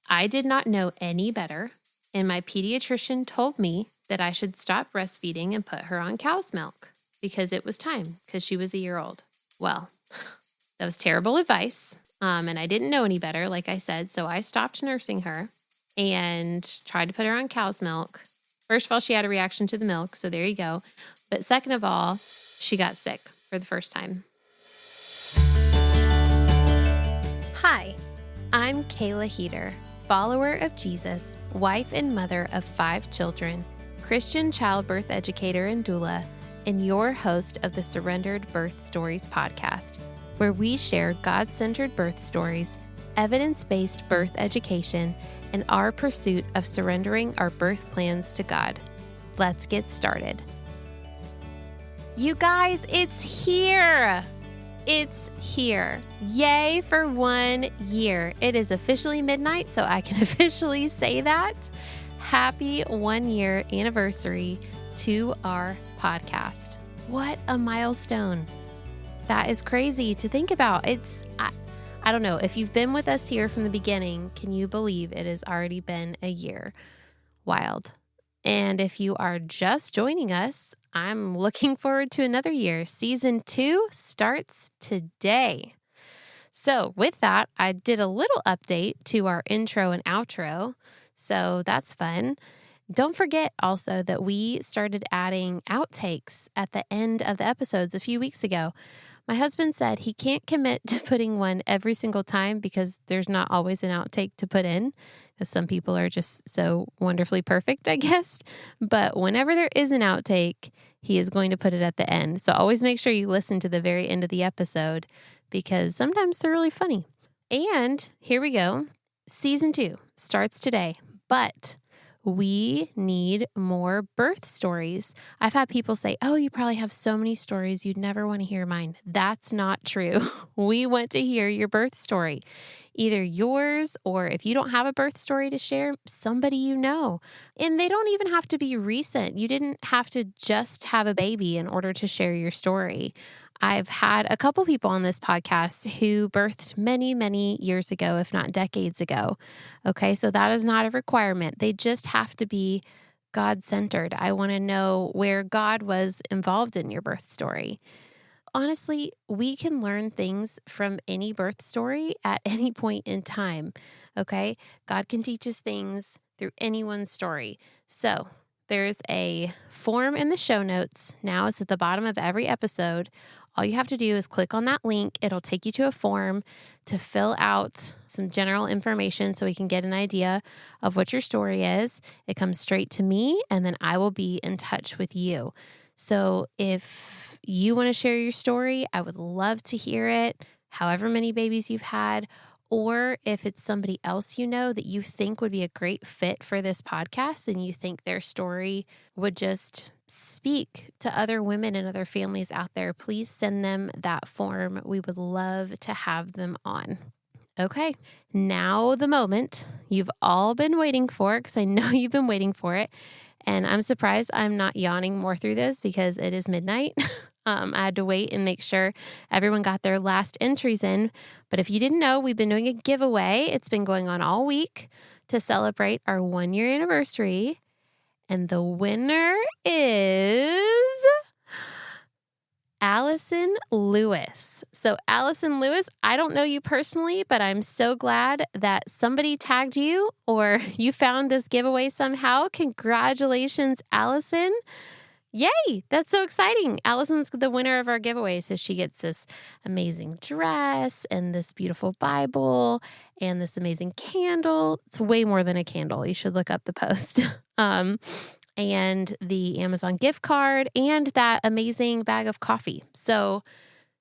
I did not know any better, and my pediatrician told me that I should stop breastfeeding and put her on cow's milk because it was time because she was a year old. Well, that was terrible advice, and I didn't know any better, like I said, so I stopped nursing her and tried to put her on cow's milk. First of all, she had a reaction to the milk, so there you go. But second of all, she got sick for the first time. Hi, I'm Kayla Heeter, follower of Jesus, wife and mother of 5 children, Christian childbirth educator and doula, and your host of the Surrendered Birth Stories podcast, where we share God-centered birth stories, evidence-based birth education, and our pursuit of surrendering our birth plans to God. Let's get started. You guys, it's here! It's here. Yay for 1 year. It is officially midnight, so I can officially say that. Happy 1 year anniversary to our podcast. What a milestone. That is crazy to think about. I don't know. If you've been with us here from the beginning, can you believe it has already been a year? Wild. And if you are just joining us, I'm looking forward to another year. Season 2 starts today. So with that, I did a little update to our intro and outro. So that's fun. Don't forget also that we started adding outtakes at the end of the episodes a few weeks ago. My husband said he can't commit to putting one every single time because there's not always an outtake to put in, because some people are just so wonderfully perfect, I guess. But whenever there is an outtake, he is going to put it at the end. So always make sure you listen to the very end of the episode because sometimes they're really funny. And here we go. Season 2 starts today, but we need more birth stories. I've had people say, oh, you probably have so many stories, you'd never want to hear mine. That's not true. We want to hear your birth story, either yours or if you don't have a birth story to share, somebody you know. And they don't even have to be recent. You didn't have to just have a baby in order to share your story. I've had a couple people on this podcast who birthed many, many years ago, if not decades ago. Okay, so that is not a requirement. They just have to be God-centered. I want to know where God was involved in your birth story. Honestly, we can learn things from any birth story at any point in time. Okay, God can teach us things through anyone's story. So there's a form in the show notes. Now it's at the bottom of every episode. All you have to do is click on that link. It'll take you to a form to fill out some general information so we can get an idea of what your story is. It comes straight to me, and then I will be in touch with you. So if you want to share your story, I would love to hear it, however many babies you've had, or if it's somebody else you know that you think would be a great fit for this podcast and you think their story would just speak to other women and other families out there, please send them that form. We would love to have them on. Okay, now the moment you've all been waiting for, because I know you've been waiting for it. And I'm surprised I'm not yawning more through this because it is midnight. I had to wait and make sure everyone got their last entries in. But if you didn't know, we've been doing a giveaway. It's been going on all week to celebrate our 1 year anniversary. And the winner is Allison Lewis. So Allison Lewis, I don't know you personally, but I'm so glad that somebody tagged you or you found this giveaway somehow. Congratulations, Allison. Yay, that's so exciting. Allison's the winner of our giveaway. So she gets this amazing dress and this beautiful Bible and this amazing candle. It's way more than a candle. You should look up the post. And the Amazon gift card and that amazing bag of coffee. So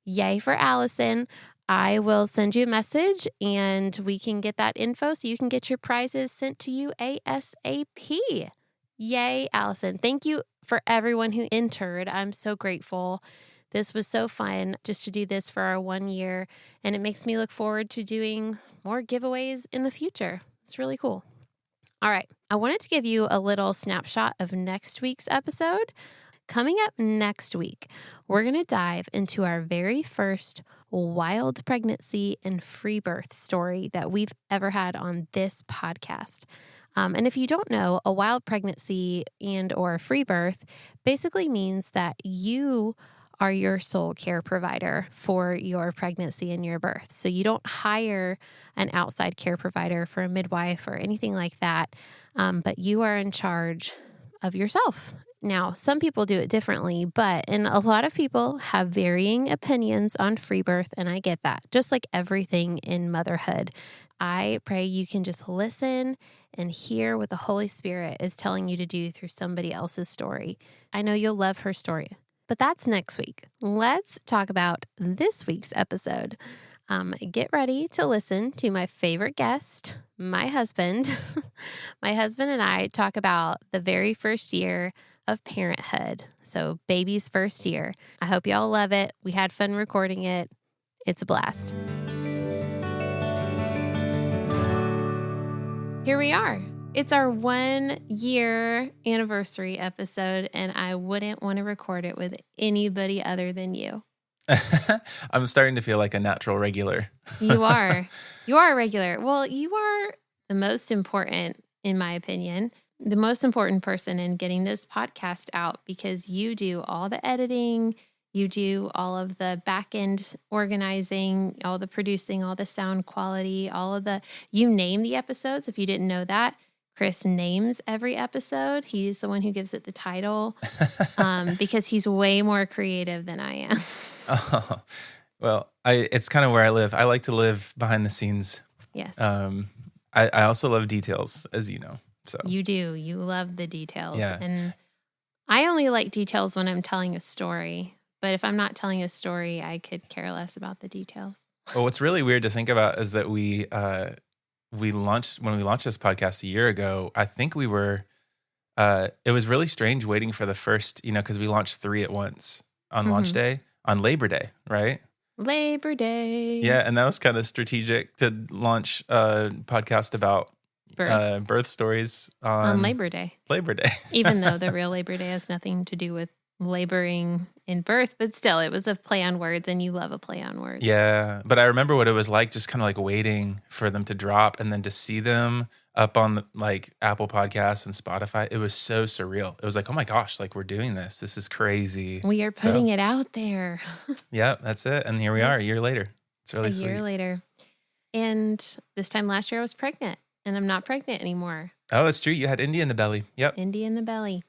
yay for Allison. I will send you a message and we can get that info so you can get your prizes sent to you ASAP. Yay, Allison. Thank you for everyone who entered. I'm so grateful. This was so fun just to do this for our 1 year, and it makes me look forward to doing more giveaways in the future. It's really cool. All right. I wanted to give you a little snapshot of next week's episode. Coming up next week, we're going to dive into our very first wild pregnancy and free birth story that we've ever had on this podcast. And if you don't know, a wild pregnancy and or free birth basically means that you are your sole care provider for your pregnancy and your birth. So you don't hire an outside care provider for a midwife or anything like that, but you are in charge of yourself. Now, some people do it differently, and a lot of people have varying opinions on free birth, and I get that, just like everything in motherhood. I pray you can just listen and hear what the Holy Spirit is telling you to do through somebody else's story. I know you'll love her story, but that's next week. Let's talk about this week's episode. Get ready to listen to my favorite guest, my husband. My husband and I talk about the very first year of parenthood. So baby's first year. I hope y'all love it. We had fun recording it. It's a blast. Here we are. It's our 1 year anniversary episode, and I wouldn't want to record it with anybody other than you. I'm starting to feel like a natural regular. You are. You are a regular. Well, you are the most important, in my opinion, the most important person in getting this podcast out because you do all the editing, you do all of the back end organizing, all the producing, all the sound quality, you name the episodes. If you didn't know that, Chris names every episode. He's the one who gives it the title because he's way more creative than I am. Oh, well, it's kind of where I live. I like to live behind the scenes. Yes. I also love details, as you know. So you do. You love the details. Yeah. And I only like details when I'm telling a story. But if I'm not telling a story, I could care less about the details. Well, what's really weird to think about is that when we launched this podcast a year ago, I think we were, it was really strange waiting for the first, because we launched 3 at once on launch day, on Labor Day, right? Labor Day. Yeah, and that was kind of strategic to launch a podcast about birth stories on Labor Day. Labor Day. Even though the real Labor Day has nothing to do with laboring in birth, but still, it was a play on words, and you love a play on words. Yeah, but I remember what it was like, just kind of like waiting for them to drop and then to see them up on Apple Podcasts and Spotify. It was so surreal. It was like, oh my gosh, we're doing this. This is crazy. We are putting it out there. Yeah, that's it. And here we are a year later. It's really sweet. A year later. And this time last year I was pregnant, and I'm not pregnant anymore. Oh, that's true. You had Indy in the belly. Yep. Indy in the belly.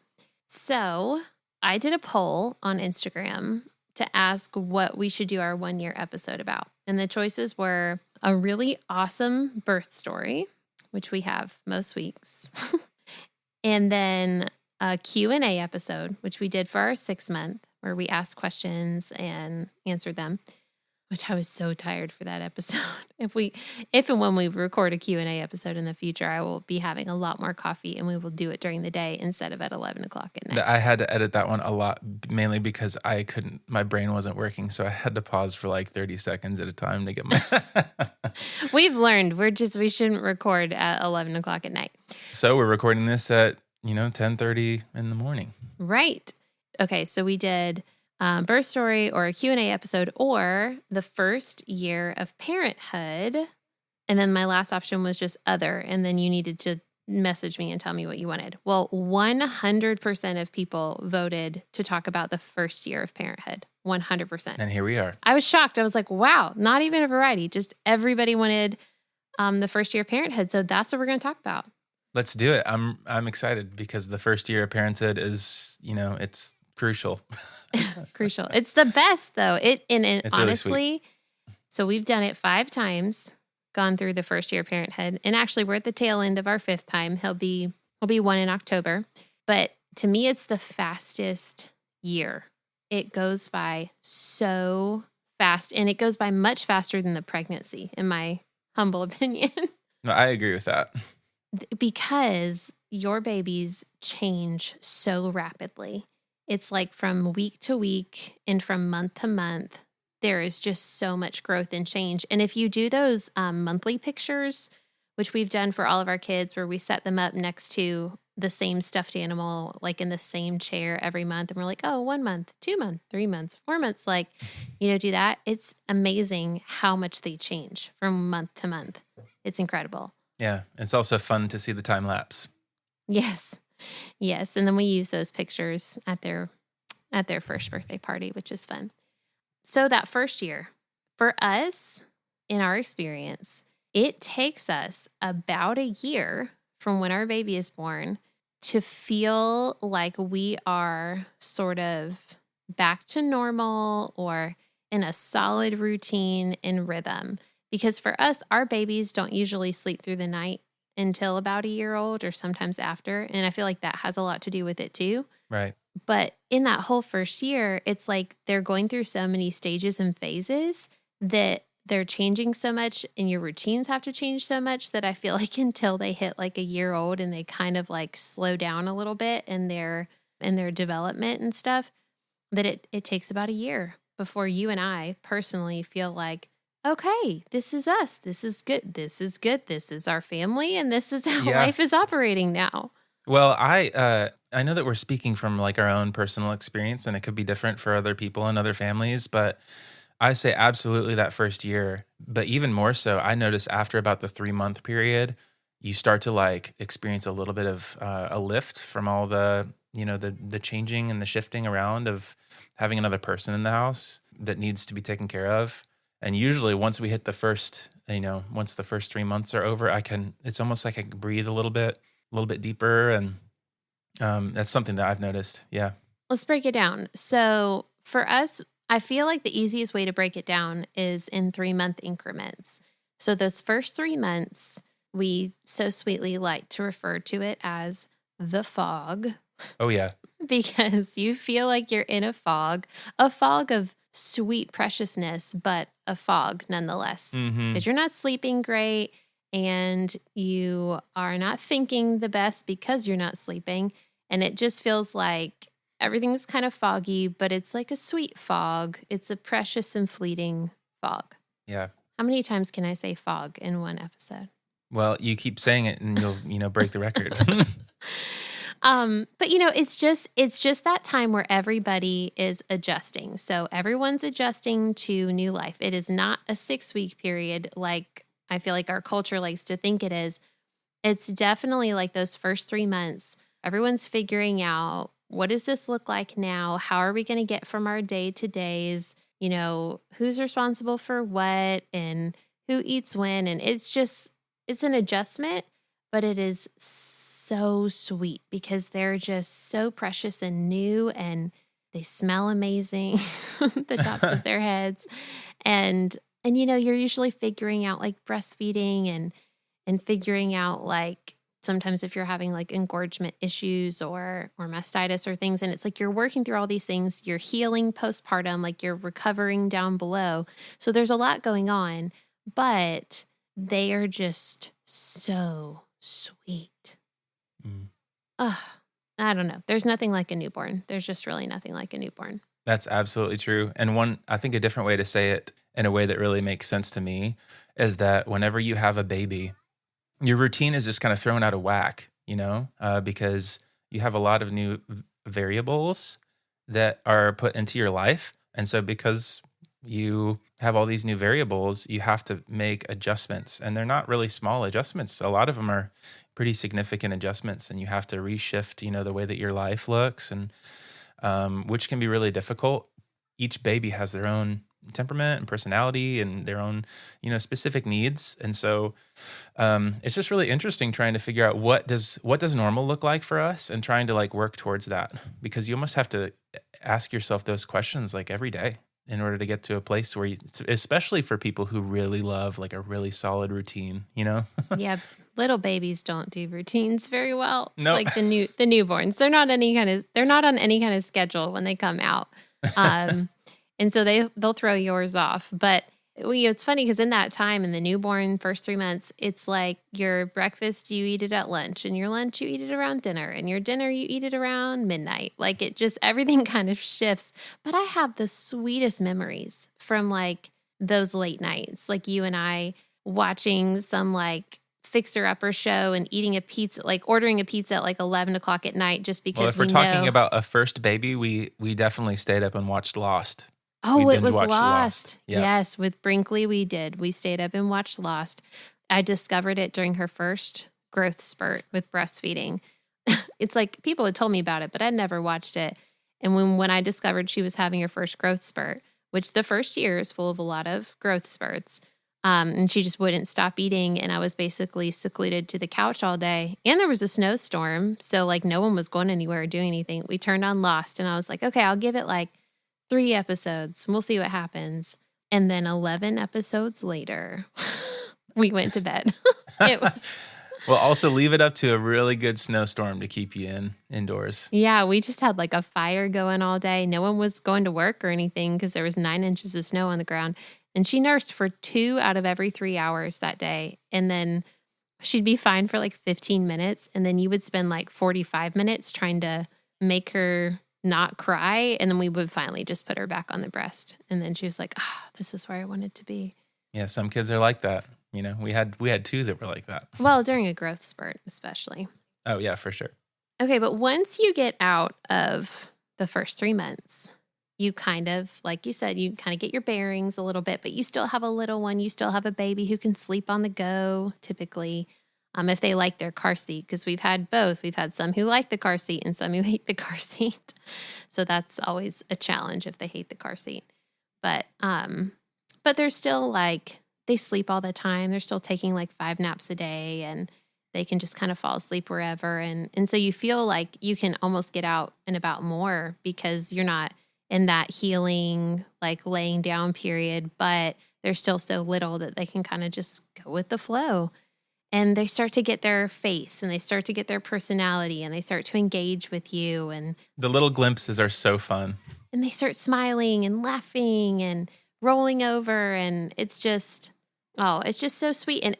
So I did a poll on Instagram to ask what we should do our 1 year episode about. And the choices were a really awesome birth story, which we have most weeks, and then a Q&A episode, which we did for our 6 month, where we asked questions and answered them, which I was so tired for that episode. If and when we record a Q&A episode in the future, I will be having a lot more coffee, and we will do it during the day instead of at 11 o'clock at night. I had to edit that one a lot, mainly because my brain wasn't working. So I had to pause for 30 seconds at a time to get my... We've learned we shouldn't record at 11 o'clock at night. So we're recording this at, 10:30 in the morning. Right. Okay. So we did birth story or a Q&A episode or the first year of parenthood. And then my last option was just other. And then you needed to message me and tell me what you wanted. Well, 100% of people voted to talk about the first year of parenthood. 100%. And here we are. I was shocked. I was like, wow, not even a variety. Just everybody wanted the first year of parenthood. So that's what we're going to talk about. Let's do it. I'm excited because the first year of parenthood is, it's crucial. Crucial. It's the best though. It's honestly, really so we've done it 5 times, gone through the first year of parenthood. And actually we're at the tail end of our 5th time. He'll be 1 in October. But to me, it's the fastest year. It goes by so fast, and it goes by much faster than the pregnancy, in my humble opinion. No, I agree with that. Because your babies change so rapidly. It's from week to week and from month to month, there is just so much growth and change. And if you do those monthly pictures, which we've done for all of our kids, where we set them up next to the same stuffed animal, like in the same chair every month. And we're like, oh, 1 month, 2 months, 3 months, 4 months, like, do that. It's amazing how much they change from month to month. It's incredible. Yeah. It's also fun to see the time lapse. Yes. Yes. And then we use those pictures at their first birthday party, which is fun. So that first year, for us, in our experience, it takes us about a year from when our baby is born to feel like we are sort of back to normal or in a solid routine and rhythm. Because for us, our babies don't usually sleep through the night until about a year old or sometimes after. And I feel like that has a lot to do with it too. Right. But in that whole first year, it's like they're going through so many stages and phases that they're changing so much and your routines have to change so much that I feel like until they hit like a year old and they kind of like slow down a little bit in their development and stuff, that it takes about a year before you and I personally feel like, okay, this is us. This is good. This is good. This is our family. And this is how life is operating now. Well, I know that we're speaking from like our own personal experience, and it could be different for other people and other families, but I say absolutely that first year. But even more so, I notice after about the 3-month period, you start to like experience a little bit of a lift from all the, the changing and the shifting around of having another person in the house that needs to be taken care of. And usually once we hit the first, once the first 3 months are over, it's almost like I can breathe a little bit deeper. And that's something that I've noticed. Yeah. Let's break it down. So for us, I feel like the easiest way to break it down is in 3-month increments. So those first 3 months, we so sweetly like to refer to it as the fog. Oh, yeah. Because you feel like you're in a fog of sweet preciousness, but a fog nonetheless. Because you're not sleeping great and you are not thinking the best because you're not sleeping. And it just feels like everything's kind of foggy, but it's like a sweet fog. It's a precious and fleeting fog. Yeah. How many times can I say fog in one episode? Well, you keep saying it and you'll break the record. But it's just that time where everybody is adjusting. So everyone's adjusting to new life. It is not a 6-week period like I feel like our culture likes to think it is. It's definitely like those first 3 months. Everyone's figuring out, what does this look like now? How are we going to get from our day to days? Who's responsible for what and who eats when? And it's an adjustment, but it is so sweet because they're just so precious and new and they smell amazing, the tops of their heads. And you're usually figuring out like breastfeeding and figuring out like sometimes if you're having like engorgement issues or mastitis or things, and it's like you're working through all these things, you're healing postpartum, like you're recovering down below. So there's a lot going on, but they are just so sweet. I don't know. There's nothing like a newborn. There's just really nothing like a newborn. That's absolutely true. And I think a different way to say it in a way that really makes sense to me is that whenever you have a baby, your routine is just kind of thrown out of whack, because you have a lot of new variables that are put into your life. And so because you have all these new variables, you have to make adjustments. And they're not really small adjustments. A lot of them are pretty significant adjustments. And you have to reshift, the way that your life looks, and which can be really difficult. Each baby has their own temperament and personality and their own, specific needs. And so it's just really interesting trying to figure out what does normal look like for us and trying to like work towards that, because you almost have to ask yourself those questions like every day in order to get to a place where especially for people who really love like a really solid routine, Yeah. Little babies don't do routines very well. No. Like the newborns, they're not on any kind of schedule when they come out. And so they'll throw yours off. But it's funny because in that time, in the newborn first 3 months, it's like your breakfast, you eat it at lunch, and your lunch, you eat it around dinner, and your dinner, you eat it around midnight. Like everything kind of shifts. But I have the sweetest memories from like those late nights, like you and I watching some like fixer-upper show and eating a pizza, like ordering a pizza at like 11 o'clock at night just because if we're talking about a first baby, we definitely stayed up and watched Lost. Oh, it was binge-watched Lost. Yep. Yes, with Brinkley we did. We stayed up and watched Lost. I discovered it during her first growth spurt with breastfeeding. It's like people had told me about it, but I'd never watched it. And when I discovered she was having her first growth spurt, which the first year is full of a lot of growth spurts, and she just wouldn't stop eating. And I was basically secluded to the couch all day. And there was a snowstorm. So like no one was going anywhere or doing anything. We turned on Lost and I was like, okay, I'll give it like 3 episodes. We'll see what happens. And then 11 episodes later, we went to bed. Well, also leave it up to a really good snowstorm to keep you indoors. Yeah, we just had like a fire going all day. No one was going to work or anything because there was 9 inches of snow on the ground. And she nursed for 2 out of every 3 hours that day. And then she'd be fine for like 15 minutes. And then you would spend like 45 minutes trying to make her not cry. And then we would finally just put her back on the breast. And then she was like, this is where I wanted to be. Yeah, some kids are like that. You know, we had 2 that were like that. Well, during a growth spurt, especially. Oh, yeah, for sure. Okay, but once you get out of the first 3 months, you kind of, like you said, you kind of get your bearings a little bit, but you still have a little one. You still have a baby who can sleep on the go, typically, if they like their car seat, because we've had both. We've had some who like the car seat and some who hate the car seat. So that's always a challenge if they hate the car seat. But they're still like, they sleep all the time. They're still taking like 5 naps a day and they can just kind of fall asleep wherever. And so you feel like you can almost get out and about more because you're not in that healing, like laying down period, but they're still so little that they can kind of just go with the flow. And they start to get their face and they start to get their personality and they start to engage with you. And the little glimpses are so fun. And they start smiling and laughing and rolling over. And it's just so sweet. And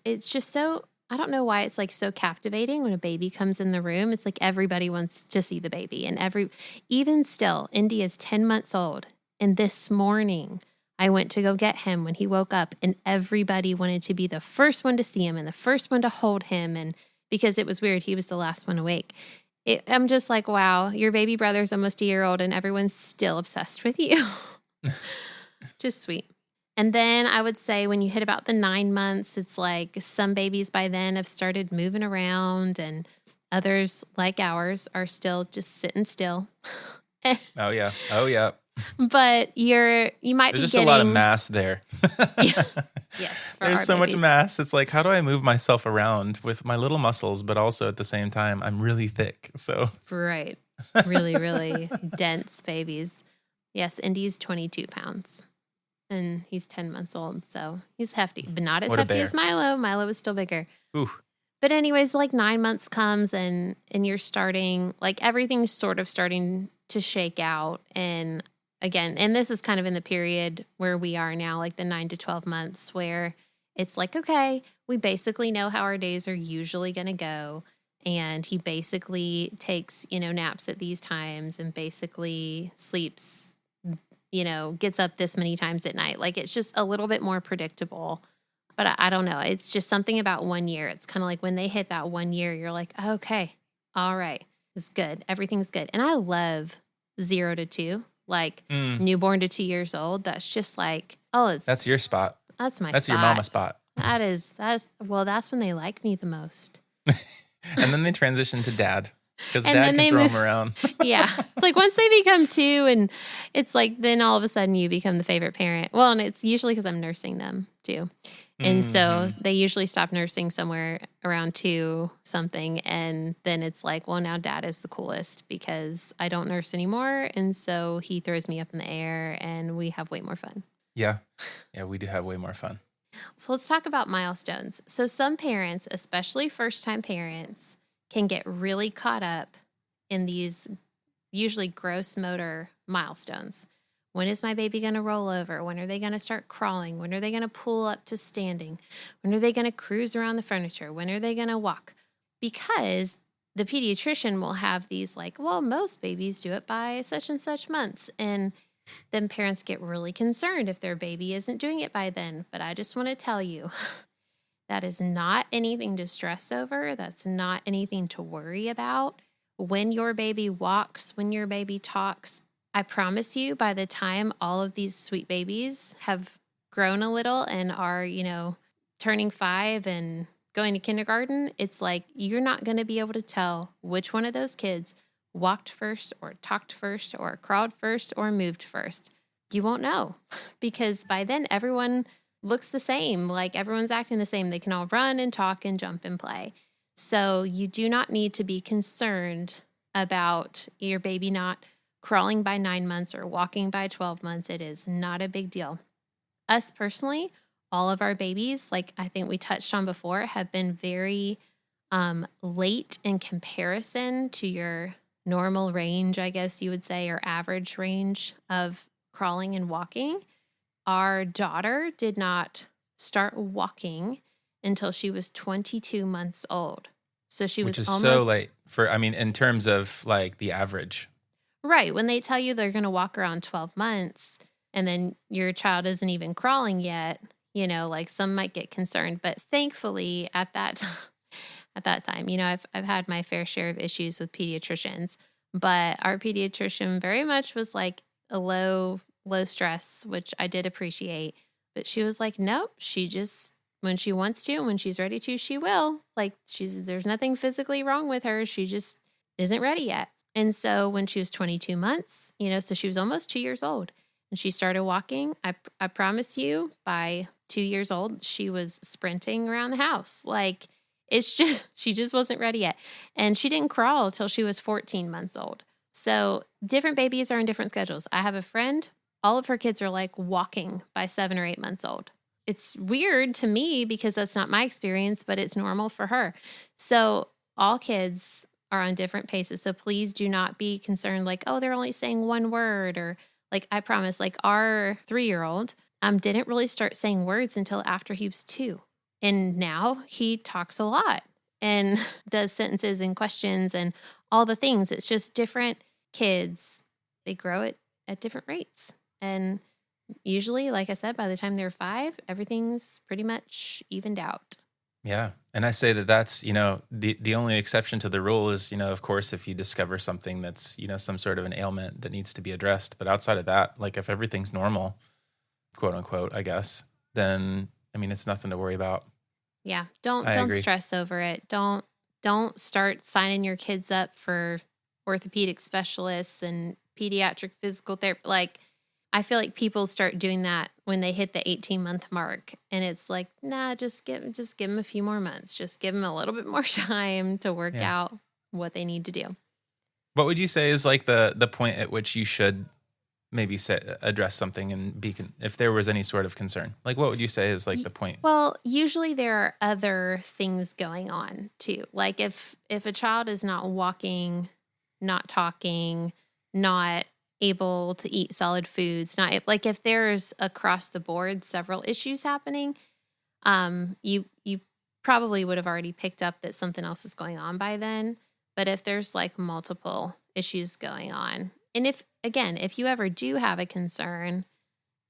it's just so, I don't know why it's like so captivating when a baby comes in the room. It's like everybody wants to see the baby. And even still, Indy is 10 months old. And this morning I went to go get him when he woke up and everybody wanted to be the first one to see him and the first one to hold him. And because it was weird, he was the last one awake. I'm just like, wow, your baby brother's almost a year old and everyone's still obsessed with you. Just sweet. And then I would say when you hit about the 9 months, it's like some babies by then have started moving around and others like ours are still just sitting still. Oh, yeah. Oh, yeah. But you might There's be just a lot of mass there. Yeah. Yes. There's so much mass. It's like, how do I move myself around with my little muscles, but also at the same time, I'm really thick. So right. Really, really dense babies. Yes. Indy's 22 pounds. And he's 10 months old, so he's hefty, but not as hefty as Milo. Milo is still bigger. Ooh. But anyways, like 9 months comes and you're starting, like everything's sort of starting to shake out. And again, and this is kind of in the period where we are now, like the 9 to 12 months where it's like, okay, we basically know how our days are usually going to go. And he basically takes, naps at these times and basically sleeps, gets up this many times at night. Like it's just a little bit more predictable. But I don't know. It's just something about 1 year. It's kind of like when they hit that 1 year, you're like, okay, all right, it's good. Everything's good. And I love 0 to 2, like newborn to 2 years old. That's just like, that's your spot. That's my spot. That's your mama spot. That's when they like me the most. And then they transition to dad. Because dad can throw them around. Yeah. It's like once they become 2 and it's like then all of a sudden you become the favorite parent. Well, and it's usually because I'm nursing them too. And so they usually stop nursing somewhere around 2 something. And then it's like, well, now dad is the coolest because I don't nurse anymore. And so he throws me up in the air and we have way more fun. Yeah. Yeah, we do have way more fun. So let's talk about milestones. So some parents, especially first-time parents, can get really caught up in these usually gross motor milestones. When is my baby going to roll over? When are they going to start crawling? When are they going to pull up to standing? When are they going to cruise around the furniture? When are they going to walk? Because the pediatrician will have these like, well, most babies do it by such and such months. And then parents get really concerned if their baby isn't doing it by then. But I just want to tell you That is not anything to stress over. That's not anything to worry about. When your baby walks, when your baby talks, I promise you, by the time all of these sweet babies have grown a little and are, turning 5 and going to kindergarten, it's like you're not going to be able to tell which one of those kids walked first or talked first or crawled first or moved first. You won't know because by then everyone looks the same, like everyone's acting the same. They can all run and talk and jump and play. So you do not need to be concerned about your baby not crawling by 9 months or walking by 12 months. It is not a big deal. Us personally, all of our babies, like I think we touched on before, have been very late in comparison to your normal range, I guess you would say, or average range of crawling and walking. Our daughter did not start walking until she was 22 months old. So she was Which is almost so late in terms of like the average. Right. When they tell you they're going to walk around 12 months and then your child isn't even crawling yet, like some might get concerned. But thankfully at that time, I've had my fair share of issues with pediatricians, but our pediatrician very much was like a low stress, which I did appreciate. But she was like, nope, she just, when she wants to, when she's ready to, she will. Like there's nothing physically wrong with her. She just isn't ready yet. And so when she was 22 months, so she was almost 2 years old and she started walking. I promise you by 2 years old, she was sprinting around the house. Like she just wasn't ready yet. And she didn't crawl till she was 14 months old. So different babies are in different schedules. I have a friend, all of her kids are like walking by 7 or 8 months old. It's weird to me because that's not my experience, but it's normal for her. So all kids are on different paces. So please do not be concerned like, oh, they're only saying one word, or like, I promise, like our 3-year-old didn't really start saying words until after he was 2. And now he talks a lot and does sentences and questions and all the things. It's just different kids. They grow at different rates. And usually, like I said, by the time they're 5, everything's pretty much evened out. Yeah. And I say that's, the only exception to the rule is, of course, if you discover something that's, some sort of an ailment that needs to be addressed. But outside of that, like if everything's normal, quote unquote, I guess, then, it's nothing to worry about. Yeah. Don't agree. stress over it. Don't start signing your kids up for orthopedic specialists and pediatric physical therapy. Like, I feel like people start doing that when they hit the 18-month mark. And it's like, nah, just give them a few more months. Just give them a little bit more time to work out what they need to do. What would you say is like the point at which you should maybe address something and if there was any sort of concern? Like, what would you say is like the point? Well, usually there are other things going on too. Like if a child is not walking, not talking, not able to eat solid foods, not like if there's across the board several issues happening, you probably would have already picked up that something else is going on by then. But if there's like multiple issues going on, and if you ever do have a concern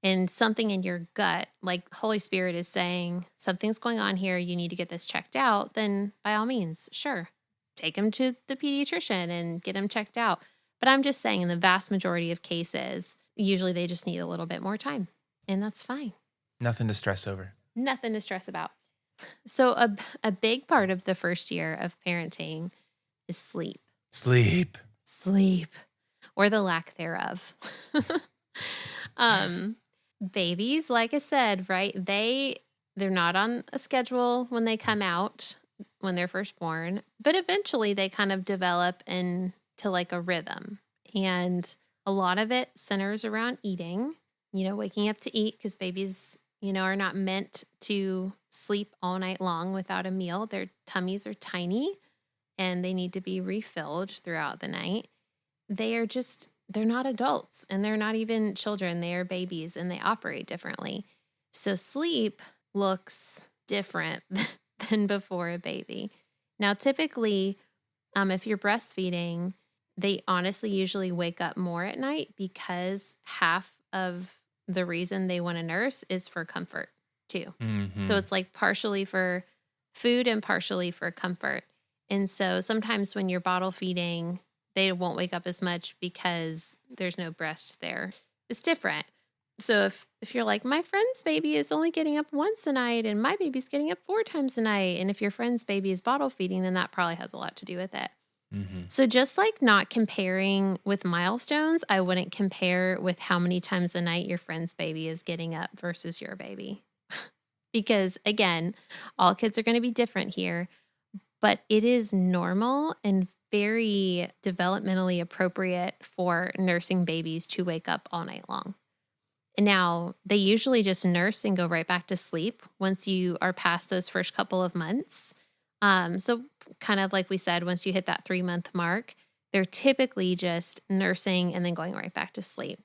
and something in your gut, like Holy Spirit is saying something's going on here, you need to get this checked out, then by all means, sure, take them to the pediatrician and get them checked out. But I'm just saying in the vast majority of cases, usually they just need a little bit more time, and that's fine. Nothing to stress over. Nothing to stress about. So a big part of the first year of parenting is sleep. Sleep. Or the lack thereof. Babies, like I said, right? They're not on a schedule when they come out, when they're first born, but eventually they kind of develop into like a rhythm. And a lot of it centers around eating, waking up to eat, because babies, are not meant to sleep all night long without a meal. Their tummies are tiny and they need to be refilled throughout the night. They're not adults and they're not even children. They are babies and they operate differently. So sleep looks different than before a baby. Now, typically, if you're breastfeeding, they honestly usually wake up more at night because half of the reason they want to nurse is for comfort too. Mm-hmm. So it's like partially for food and partially for comfort. And so sometimes when you're bottle feeding, they won't wake up as much because there's no breast there. It's different. So if you're like, my friend's baby is only getting up once a night and my baby's getting up 4 times a night, and if your friend's baby is bottle feeding, then that probably has a lot to do with it. Mm-hmm. So just like not comparing with milestones, I wouldn't compare with how many times a night your friend's baby is getting up versus your baby. Because again, all kids are going to be different here, but it is normal and very developmentally appropriate for nursing babies to wake up all night long. Now, they usually just nurse and go right back to sleep once you are past those first couple of months. So kind of like we said, once you hit that 3-month mark, they're typically just nursing and then going right back to sleep.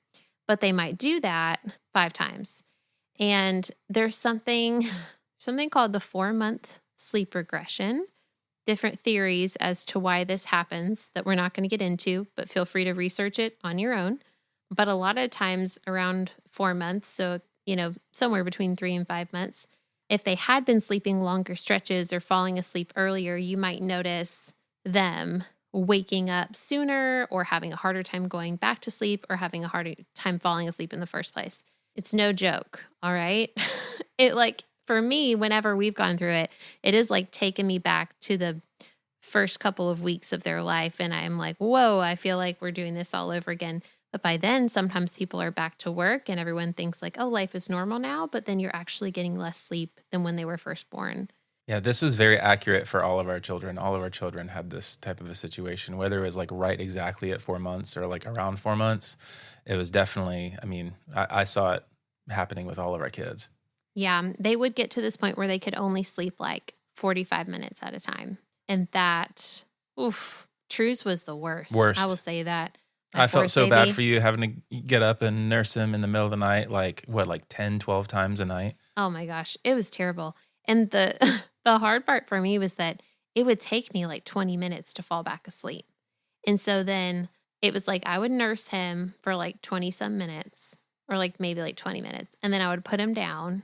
But they might do that 5 times. And there's something called the 4-month sleep regression. Different theories as to why this happens that we're not going to get into, but feel free to research it on your own. But a lot of times around 4 months, so, somewhere between 3 and 5 months, if they had been sleeping longer stretches or falling asleep earlier, you might notice them waking up sooner or having a harder time going back to sleep or having a harder time falling asleep in the first place. It's no joke, all right? For me, whenever we've gone through it, it is like taking me back to the first couple of weeks of their life. And I'm like, whoa, I feel like we're doing this all over again. But by then, sometimes people are back to work and everyone thinks like, oh, life is normal now. But then you're actually getting less sleep than when they were first born. Yeah, this was very accurate for all of our children. All of our children had this type of a situation, whether it was like right exactly at 4 months or like around 4 months. It was definitely, I saw it happening with all of our kids. Yeah, they would get to this point where they could only sleep like 45 minutes at a time. And that, True's was the worst. Worst. I will say that. I felt so bad for you having to get up and nurse him in the middle of the night, like 10, 12 times a night? Oh my gosh, it was terrible. And the the hard part for me was that it would take me like 20 minutes to fall back asleep. And so then it was like I would nurse him for like 20 some minutes or like maybe like 20 minutes. And then I would put him down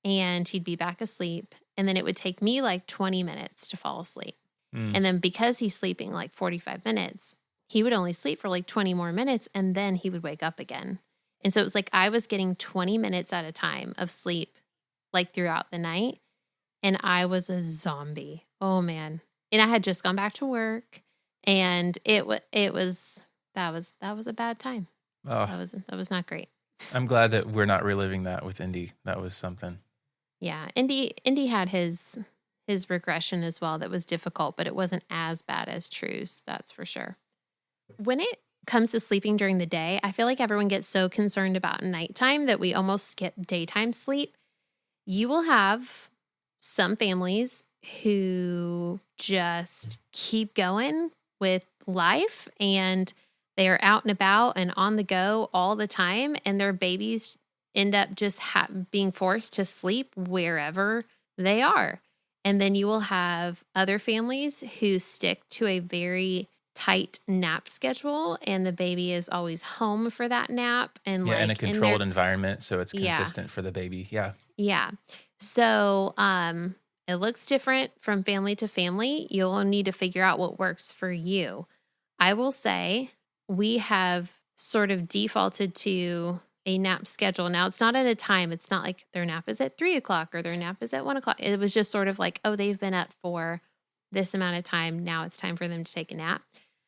and he'd be back asleep. And then it would take me like 20 minutes to fall asleep. And then because he's sleeping like 45 minutes, he would only sleep for like 20 more minutes and then he would wake up again. And so it was like I was getting 20 minutes at a time of sleep like throughout the night. And I was a zombie. Oh man. And I had just gone back to work and that was a bad time. Oh, that was not great. I'm glad that we're not reliving that with Indy. That was something. Yeah. Indy had his regression as well that was difficult, but it wasn't as bad as True's, that's for sure. When it comes to sleeping during the day, I feel like everyone gets so concerned about nighttime that we almost skip daytime sleep. You will have some families who just keep going with life and they are out and about and on the go all the time, and their babies end up just being forced to sleep wherever they are. And then you will have other families who stick to a very tight nap schedule and the baby is always home for that nap. And in a controlled environment so it's consistent for the baby. Yeah. Yeah. So it looks different from family to family. You'll need to figure out what works for you. I will say we have sort of defaulted to a nap schedule. Now, it's not at a time. It's not like their nap is at 3:00 or their nap is at 1:00. It was just sort of like, oh, they've been up for this amount of time. Now it's time for them to take a nap.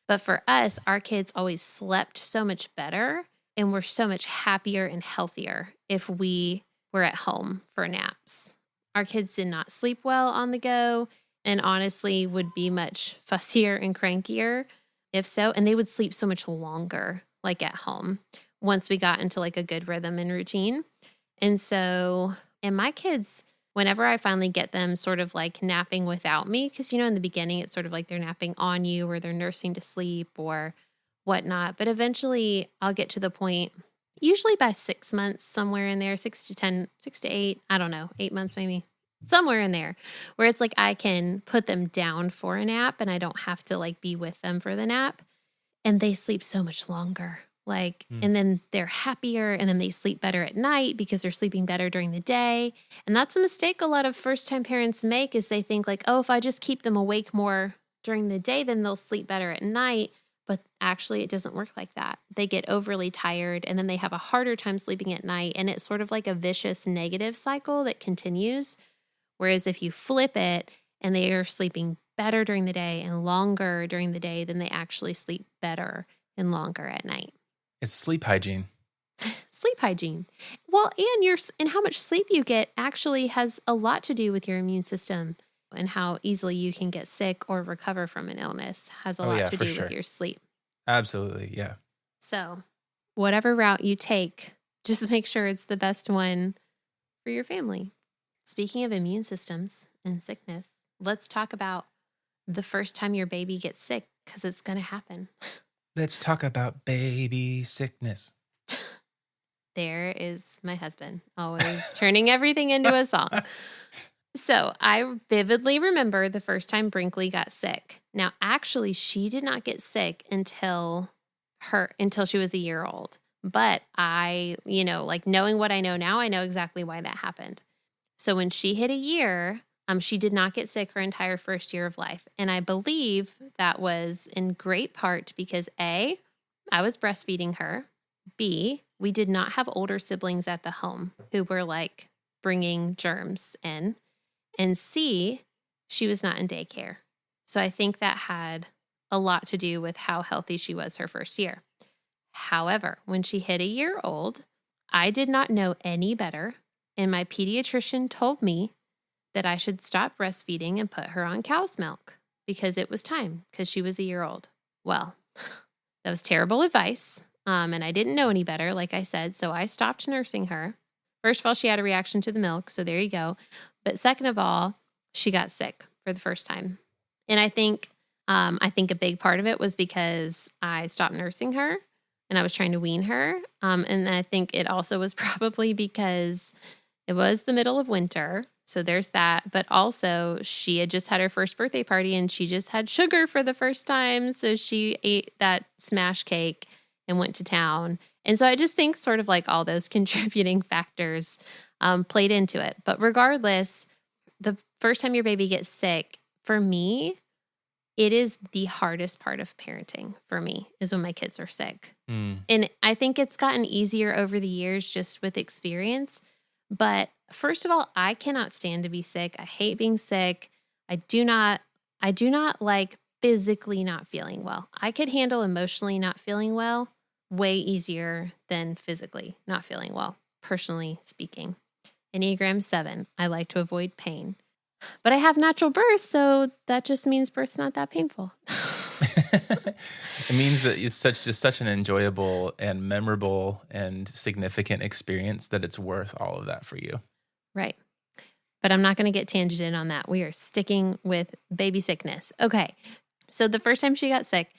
But for us, our kids always slept so much better and were so much happier and healthier if we were at home for naps. Our kids did not sleep well on the go and honestly would be much fussier and crankier if so. And they would sleep so much longer, like at home, once we got into like a good rhythm and routine. And my kids, whenever I finally get them sort of like napping without me, because, in the beginning, it's sort of like they're napping on you or they're nursing to sleep or whatnot. But eventually I'll get to the point, usually by 6 months, somewhere in there, 6 to 8, I don't know, 8 months maybe, somewhere in there, where it's like I can put them down for a nap and I don't have to like be with them for the nap. And they sleep so much longer. And then they're happier, and then they sleep better at night because they're sleeping better during the day. And that's a mistake a lot of first-time parents make, is they think like, oh, if I just keep them awake more during the day, then they'll sleep better at night. But actually, it doesn't work like that. They get overly tired, and then they have a harder time sleeping at night. And it's sort of like a vicious negative cycle that continues. Whereas if you flip it and they are sleeping better during the day and longer during the day, then they actually sleep better and longer at night. It's sleep hygiene. Sleep hygiene. Well, and how much sleep you get actually has a lot to do with your immune system, and how easily you can get sick or recover from an illness has a lot to do with your sleep. Absolutely, yeah. So whatever route you take, just make sure it's the best one for your family. Speaking of immune systems and sickness, let's talk about the first time your baby gets sick, because it's going to happen. Let's talk about baby sickness. There is my husband, always turning everything into a song. So I vividly remember the first time Brinkley got sick. Now, actually, she did not get sick until she was a year old. But I, knowing what I know now, I know exactly why that happened. So when she hit a year, she did not get sick her entire first year of life. And I believe that was in great part because A, I was breastfeeding her. B, we did not have older siblings at the home who were like bringing germs in. And C, she was not in daycare. So I think that had a lot to do with how healthy she was her first year. However, when she hit a year old, I did not know any better. And my pediatrician told me that I should stop breastfeeding and put her on cow's milk because it was time, because she was a year old. Well, that was terrible advice. And I didn't know any better, like I said, so I stopped nursing her. First of all, she had a reaction to the milk, so there you go. But second of all, she got sick for the first time. And I think a big part of it was because I stopped nursing her and I was trying to wean her. And I think it also was probably because it was the middle of winter. So there's that. But also she had just had her first birthday party and she just had sugar for the first time. So she ate that smash cake and went to town. And so I just think sort of like all those contributing factors played into it. But regardless, the first time your baby gets sick, for me, it is the hardest part of parenting for me, is when my kids are sick. And I think it's gotten easier over the years just with experience. But first of all, I cannot stand to be sick. I hate being sick. I do not like physically not feeling well. I could handle emotionally not feeling well way easier than physically not feeling well, personally speaking. Enneagram 7, I like to avoid pain. But I have natural birth, so that just means birth's not that painful. It means that it's such an enjoyable and memorable and significant experience that it's worth all of that for you. Right. But I'm not going to get tangented on that. We are sticking with baby sickness. Okay. So the first time she got sick,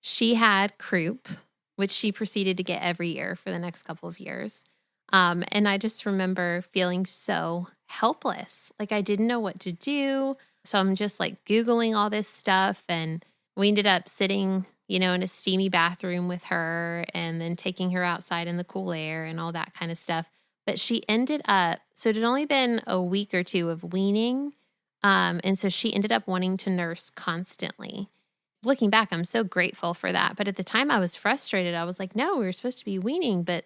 she had croup, which she proceeded to get every year for the next couple of years. And I just remember feeling so helpless. Like I didn't know what to do. So I'm just like Googling all this stuff. And we ended up sitting, in a steamy bathroom with her and then taking her outside in the cool air and all that kind of stuff. But she ended up, so it had only been a week or two of weaning. And so she ended up wanting to nurse constantly. Looking back, I'm so grateful for that. But at the time I was frustrated. I was like, no, we were supposed to be weaning, but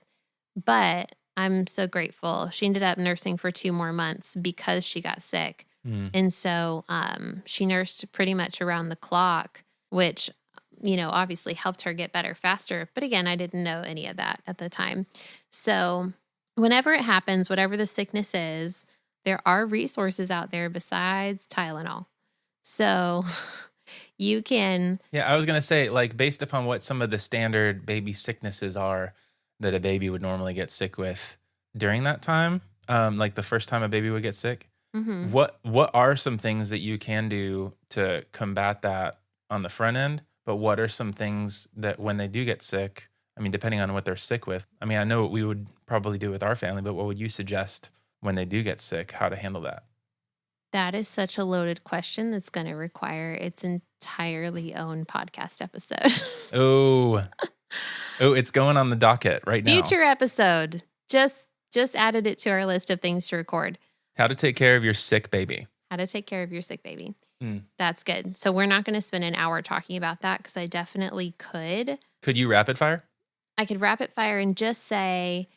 I'm so grateful. She ended up nursing for 2 more months because she got sick. And so she nursed pretty much around the clock, which, obviously helped her get better faster. But again, I didn't know any of that at the time. So whenever it happens, whatever the sickness is, there are resources out there besides Tylenol. So you can... Yeah, I was going to say, like, based upon what some of the standard baby sicknesses are that a baby would normally get sick with during that time, like the first time a baby would get sick, what are some things that you can do to combat that on the front end? But what are some things that when they do get sick, I mean, depending on what they're sick with, I mean, I know what we would probably do with our family, but what would you suggest when they do get sick, how to handle that? That is such a loaded question that's going to require its entirely own podcast episode. Oh, Oh, it's going on the docket right now. Future episode. Just added it to our list of things to record. How to take care of your sick baby. How to take care of your sick baby. That's good. So we're not going to spend an hour talking about that because I definitely could. Could you rapid fire? I could rapid fire and just say,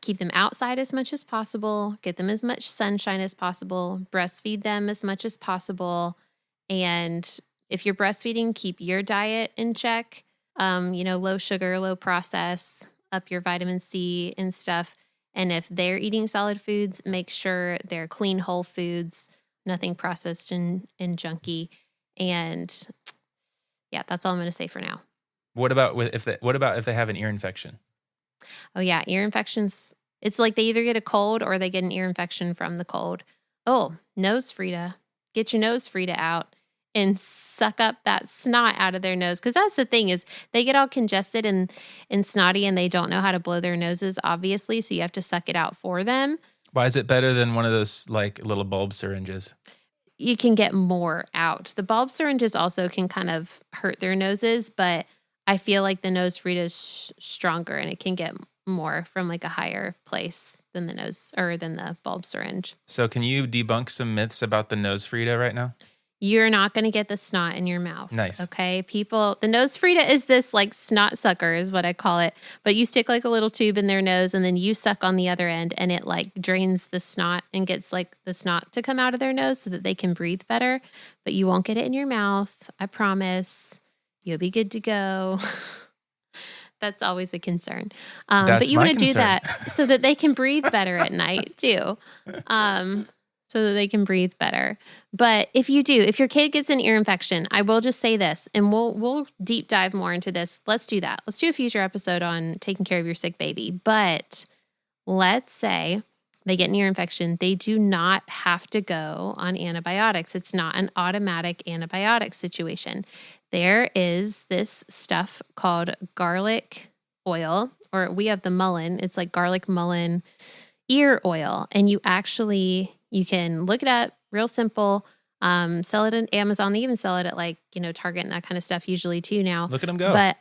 keep them outside as much as possible, get them as much sunshine as possible, breastfeed them as much as possible. And if you're breastfeeding, keep your diet in check. Low sugar, low process, up your vitamin C and stuff. And if they're eating solid foods, make sure they're clean, whole foods, nothing processed and junky. And yeah, that's all I'm going to say for now. What about if they have an ear infection? Oh yeah, ear infections. It's like they either get a cold or they get an ear infection from the cold. Oh, nose Frida. Get your nose Frida out and suck up that snot out of their nose. Because that's the thing is they get all congested and snotty and they don't know how to blow their noses, obviously. So you have to suck it out for them. Why is it better than one of those like little bulb syringes? You can get more out. The bulb syringes also can kind of hurt their noses, but I feel like the nose Frida is stronger and it can get more from like a higher place than the nose or than the bulb syringe. So can you debunk some myths about the nose Frida right now? You're not going to get the snot in your mouth. Nice. Okay. People, the nose Frida is this like snot sucker is what I call it. But you stick like a little tube in their nose and then you suck on the other end and it like drains the snot and gets like the snot to come out of their nose so that they can breathe better. But you won't get it in your mouth. I promise. You'll be good to go. That's always a concern. But you want to do that so that they can breathe better at night too. So that they can breathe better. But if your kid gets an ear infection, I will just say this, and we'll deep dive more into this. Let's do that. Let's do a future episode on taking care of your sick baby. But let's say they get an ear infection. They do not have to go on antibiotics. It's not an automatic antibiotic situation. There is this stuff called garlic oil, or we have the mullein. It's like garlic mullein ear oil. And you can look it up, real simple. Sell it on Amazon. They even sell it at like, Target and that kind of stuff usually too now. Look at them go.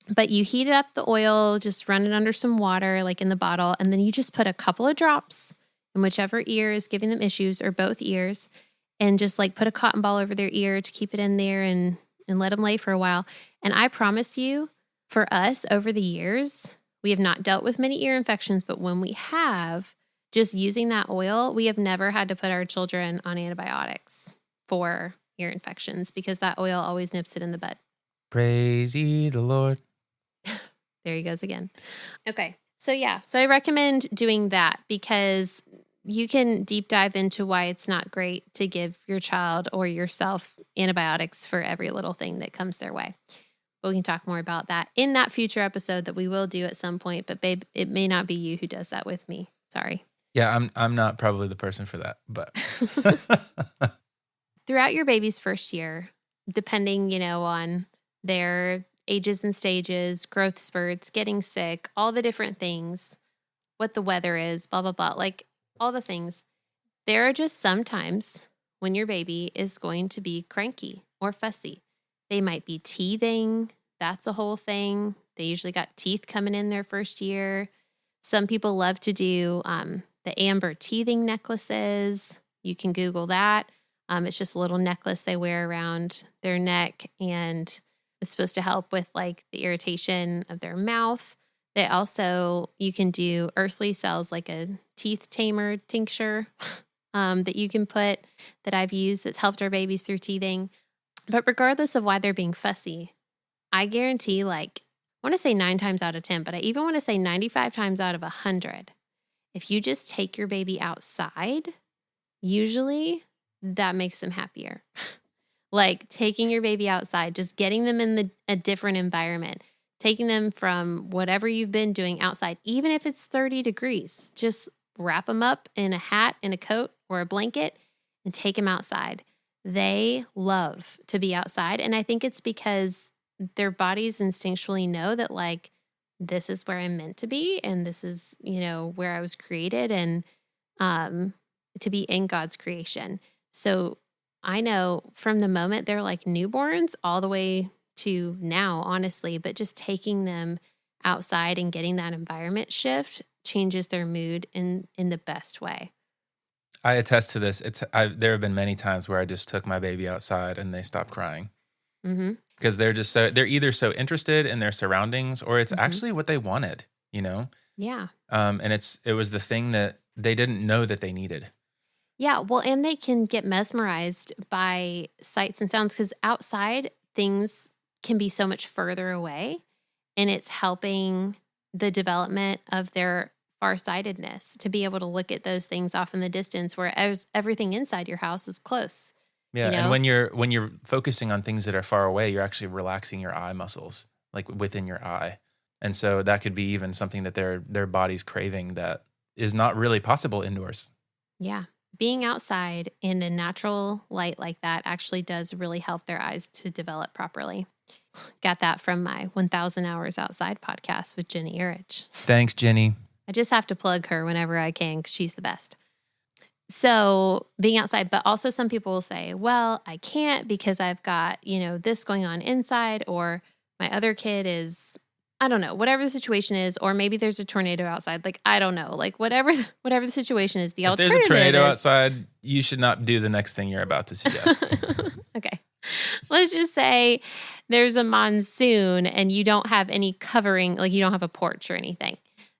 But you heat up the oil, just run it under some water, like in the bottle. And then you just put a couple of drops in whichever ear is giving them issues or both ears. And just like put a cotton ball over their ear to keep it in there and let them lay for a while. And I promise you, for us over the years, we have not dealt with many ear infections, but when we have, just using that oil, we have never had to put our children on antibiotics for ear infections because that oil always nips it in the bud. Praise ye the Lord. There he goes again. Okay. So I recommend doing that because you can deep dive into why it's not great to give your child or yourself antibiotics for every little thing that comes their way. But we can talk more about that in that future episode that we will do at some point. But babe, it may not be you who does that with me. Sorry. Yeah, I'm not probably the person for that, but throughout your baby's first year, depending, on their ages and stages, growth spurts, getting sick, all the different things, what the weather is, blah, blah, blah, like all the things, there are just sometimes when your baby is going to be cranky or fussy. They might be teething. That's a whole thing. They usually got teeth coming in their first year. Some people love to do the amber teething necklaces. You can Google that. It's just a little necklace they wear around their neck, and it's supposed to help with like the irritation of their mouth. You can do earthly cells, like a teeth tamer tincture that you can put that I've used that's helped our babies through teething. But regardless of why they're being fussy, I guarantee I want to say 9 times out of 10, but I even want to say 95 times out of 100. If you just take your baby outside, usually that makes them happier. Like taking your baby outside, just getting them in a different environment, taking them from whatever you've been doing outside, even if it's 30 degrees, just wrap them up in a hat and a coat or a blanket and take them outside. They love to be outside. And I think it's because their bodies instinctually know that like, this is where I'm meant to be. And this is, where I was created and to be in God's creation. So I know from the moment they're like newborns all the way to now, honestly, but just taking them outside and getting that environment shift changes their mood in the best way. I attest to this. There have been many times where I just took my baby outside and they stopped crying. Mm-hmm. Because they're either so interested in their surroundings or it's Mhm. actually what they wanted, Yeah. And it was the thing that they didn't know that they needed. Yeah. Well, and they can get mesmerized by sights and sounds because outside things can be so much further away, and it's helping the development of their farsightedness to be able to look at those things off in the distance, whereas everything inside your house is close. Yeah, and when you're focusing on things that are far away, you're actually relaxing your eye muscles, like within your eye. And so that could be even something that their body's craving that is not really possible indoors. Yeah. Being outside in a natural light like that actually does really help their eyes to develop properly. Got that from my 1,000 Hours Outside podcast with Jenny Earich. Thanks, Jenny. I just have to plug her whenever I can because she's the best. So being outside, but also some people will say, well, I can't because I've got, this going on inside, or my other kid is, I don't know, whatever the situation is, or maybe there's a tornado outside. Like, I don't know, like whatever the situation is, the alternative If there's a tornado outside, you should not do the next thing you're about to suggest. Okay. Let's just say there's a monsoon and you don't have any covering, like you don't have a porch or anything.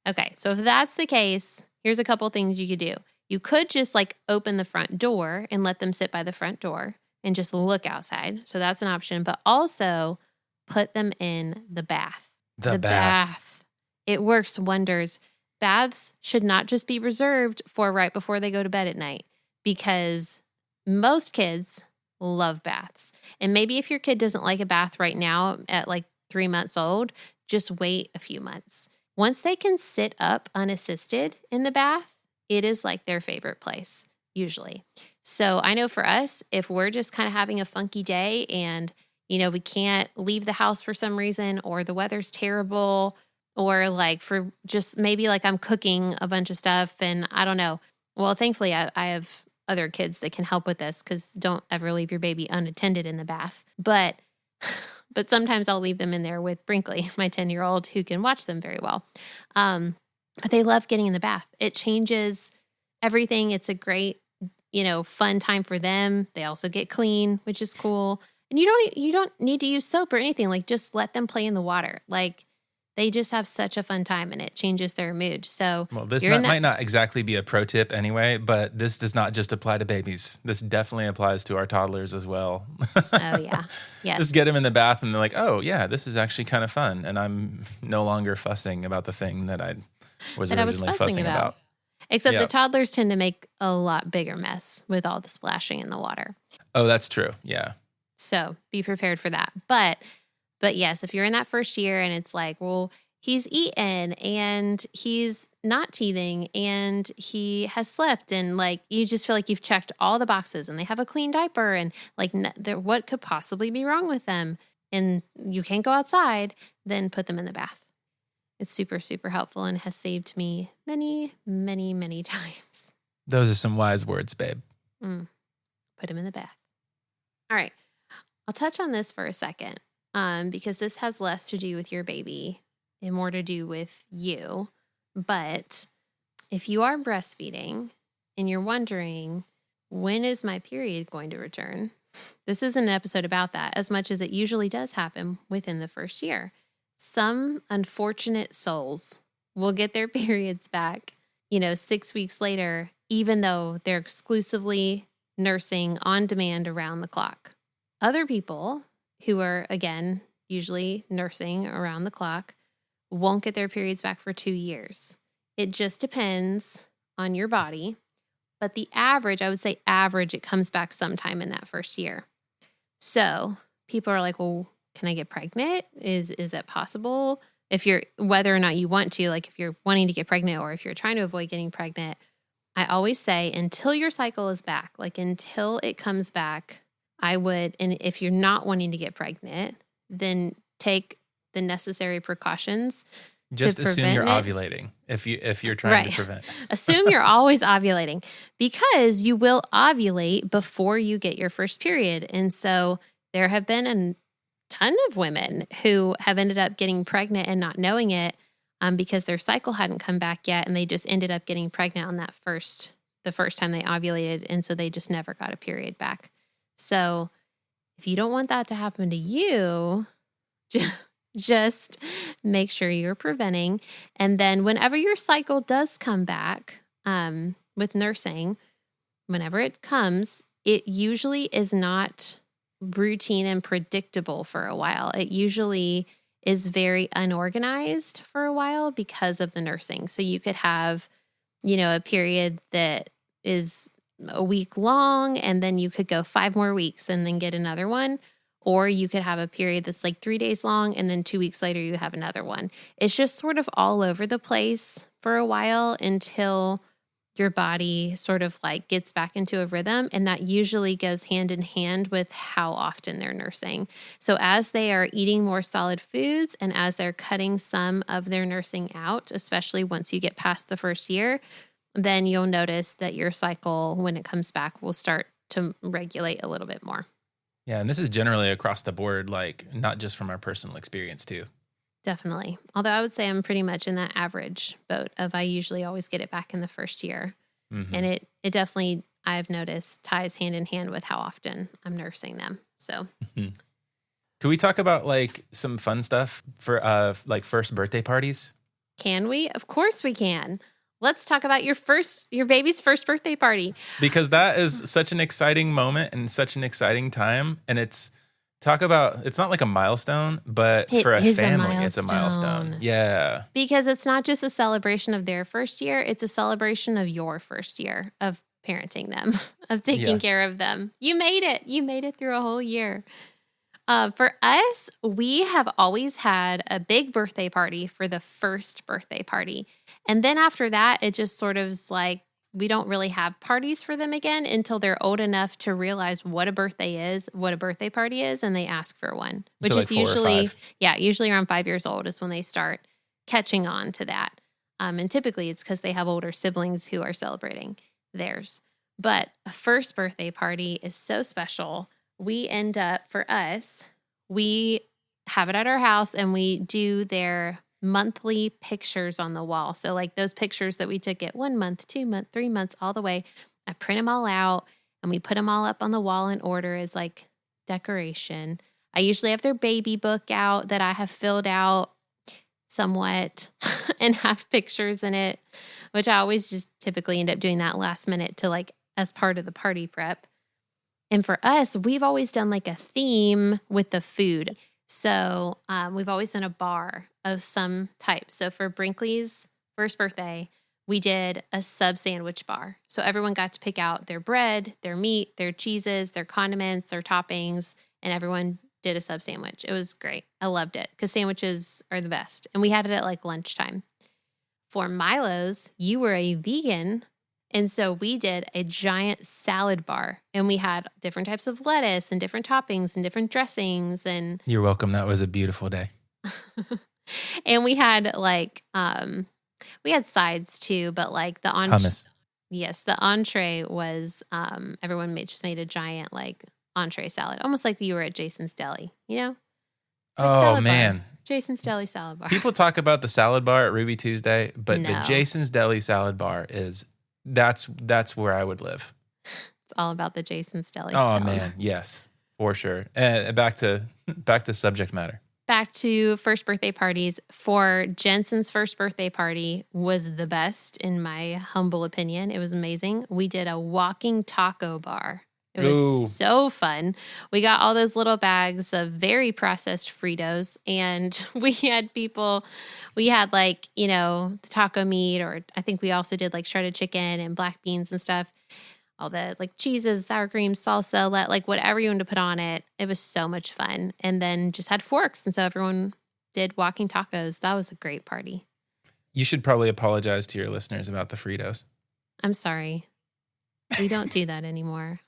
Okay. So if that's the case, here's a couple things you could do. You could just like open the front door and let them sit by the front door and just look outside. So that's an option, but also put them in the bath. The bath. It works wonders. Baths should not just be reserved for right before they go to bed at night, because most kids love baths. And maybe if your kid doesn't like a bath right now at like 3 months old, just wait a few months. Once they can sit up unassisted in the bath, it is like their favorite place, usually. So I know for us, if we're just kind of having a funky day and, we can't leave the house for some reason, or the weather's terrible, or like for just maybe like I'm cooking a bunch of stuff and I don't know. Well, thankfully I have other kids that can help with this, because don't ever leave your baby unattended in the bath. But sometimes I'll leave them in there with Brinkley, my 10-year-old, who can watch them very well. But they love getting in the bath. It changes everything. It's a great, fun time for them. They also get clean, which is cool. And you don't need to use soap or anything. Like, just let them play in the water. Like, they just have such a fun time, and it changes their mood. So, well, this might not exactly be a pro tip anyway, but this does not just apply to babies. This definitely applies to our toddlers as well. Oh, yeah. Yes. Just get them in the bath and they're like, oh, yeah, this is actually kind of fun. And I'm no longer fussing about the thing that I was originally fussing about. Except the toddlers tend to make a lot bigger mess with all the splashing in the water. Oh, that's true. Yeah. So be prepared for that. But yes, if you're in that first year and it's like, well, he's eaten and he's not teething and he has slept, and like you just feel like you've checked all the boxes and they have a clean diaper, and like what could possibly be wrong with them, and you can't go outside, then put them in the bath. It's super, super helpful and has saved me many, many, many times. Those are some wise words, babe. Put them in the bath. All right. I'll touch on this for a second, because this has less to do with your baby and more to do with you. But if you are breastfeeding and you're wondering, when is my period going to return? This isn't an episode about that, as much as it usually does happen within the first year. Some unfortunate souls will get their periods back, 6 weeks later, even though they're exclusively nursing on demand around the clock. Other people who are, again, usually nursing around the clock won't get their periods back for 2 years. It just depends on your body. But the average, I would say it comes back sometime in that first year. So people are like, well, can I get pregnant? Is that possible? Whether or not you want to, like if you're wanting to get pregnant or if you're trying to avoid getting pregnant, I always say until your cycle is back, like until it comes back, I would, and if you're not wanting to get pregnant, then take the necessary precautions. Just assume you're ovulating if you're trying to prevent. Assume you're always ovulating, because you will ovulate before you get your first period. And so there have been ton of women who have ended up getting pregnant and not knowing it because their cycle hadn't come back yet, and they just ended up getting pregnant on the first time they ovulated, and so they just never got a period back. So if you don't want that to happen to you, just make sure you're preventing. And then whenever your cycle does come back with nursing, whenever it comes, it usually is not routine and predictable for a while. It usually is very unorganized for a while because of the nursing. So you could have, a period that is a week long, and then you could go 5 more weeks and then get another one. Or you could have a period that's like 3 days long, and then 2 weeks later you have another one. It's just sort of all over the place for a while until your body sort of like gets back into a rhythm. And that usually goes hand in hand with how often they're nursing. So as they are eating more solid foods and as they're cutting some of their nursing out, especially once you get past the first year, then you'll notice that your cycle, when it comes back, will start to regulate a little bit more. Yeah, and this is generally across the board, like not just from our personal experience too. Definitely. Although I would say I'm pretty much in that average boat of I usually always get it back in the first year. Mm-hmm. And it definitely, I've noticed, ties hand in hand with how often I'm nursing them. So mm-hmm. Can we talk about like some fun stuff for like first birthday parties? Can we? Of course we can. Let's talk about your baby's first birthday party. Because that is such an exciting moment and such an exciting time. And it's not like a milestone, but for a family, it's a milestone. Yeah. Because it's not just a celebration of their first year, it's a celebration of your first year of parenting them, of taking care of them. You made it. You made it through a whole year. For us, we have always had a big birthday party for the first birthday party. And then after that, it just sort of is like, we don't really have parties for them again until they're old enough to realize what a birthday is, what a birthday party is, and they ask for one, which so is like 4 or 5. usually around 5 years old is when they start catching on to that. And typically it's because they have older siblings who are celebrating theirs. But a first birthday party is so special. We end up, for us, we have it at our house and we do their monthly pictures on the wall. So like those pictures that we took at 1 month, 2 months, 3 months, all the way, I print them all out and we put them all up on the wall in order as like decoration. I usually have their baby book out that I have filled out somewhat and have pictures in it, which I always just typically end up doing that last minute to like as part of the party prep. And for us, we've always done like a theme with the food. So we've always done a bar of some type. So for Brinkley's first birthday, we did a sub sandwich bar. So everyone got to pick out their bread, their meat, their cheeses, their condiments, their toppings, and everyone did a sub sandwich. It was great. I loved it because sandwiches are the best. And we had it at like lunchtime. For Milo's, you were a vegan. And so we did a giant salad bar and we had different types of lettuce and different toppings and different dressings. And you're welcome. That was a beautiful day. And we had like, we had sides too, but like the hummus. Yes, the entree was, everyone just made a giant like entree salad, almost like you were at Jason's Deli, you know? Like man. Bar. Jason's Deli salad bar. People talk about the salad bar at Ruby Tuesday, but the Jason's Deli salad bar that's where I would live. It's all about the Jason's Deli. Oh man, yes, for sure. And back to subject matter. Back to first birthday parties. For Jensen's first birthday party was the best in my humble opinion. It was amazing. We did a walking taco bar. It was so fun. We got all those little bags of very processed Fritos, and we had like, the taco meat, or I think we also did like shredded chicken and black beans and stuff. All the like cheeses, sour cream, salsa, like whatever you wanted to put on it. It was so much fun. And then just had forks. And so everyone did walking tacos. That was a great party. You should probably apologize to your listeners about the Fritos. I'm sorry. We don't do that anymore.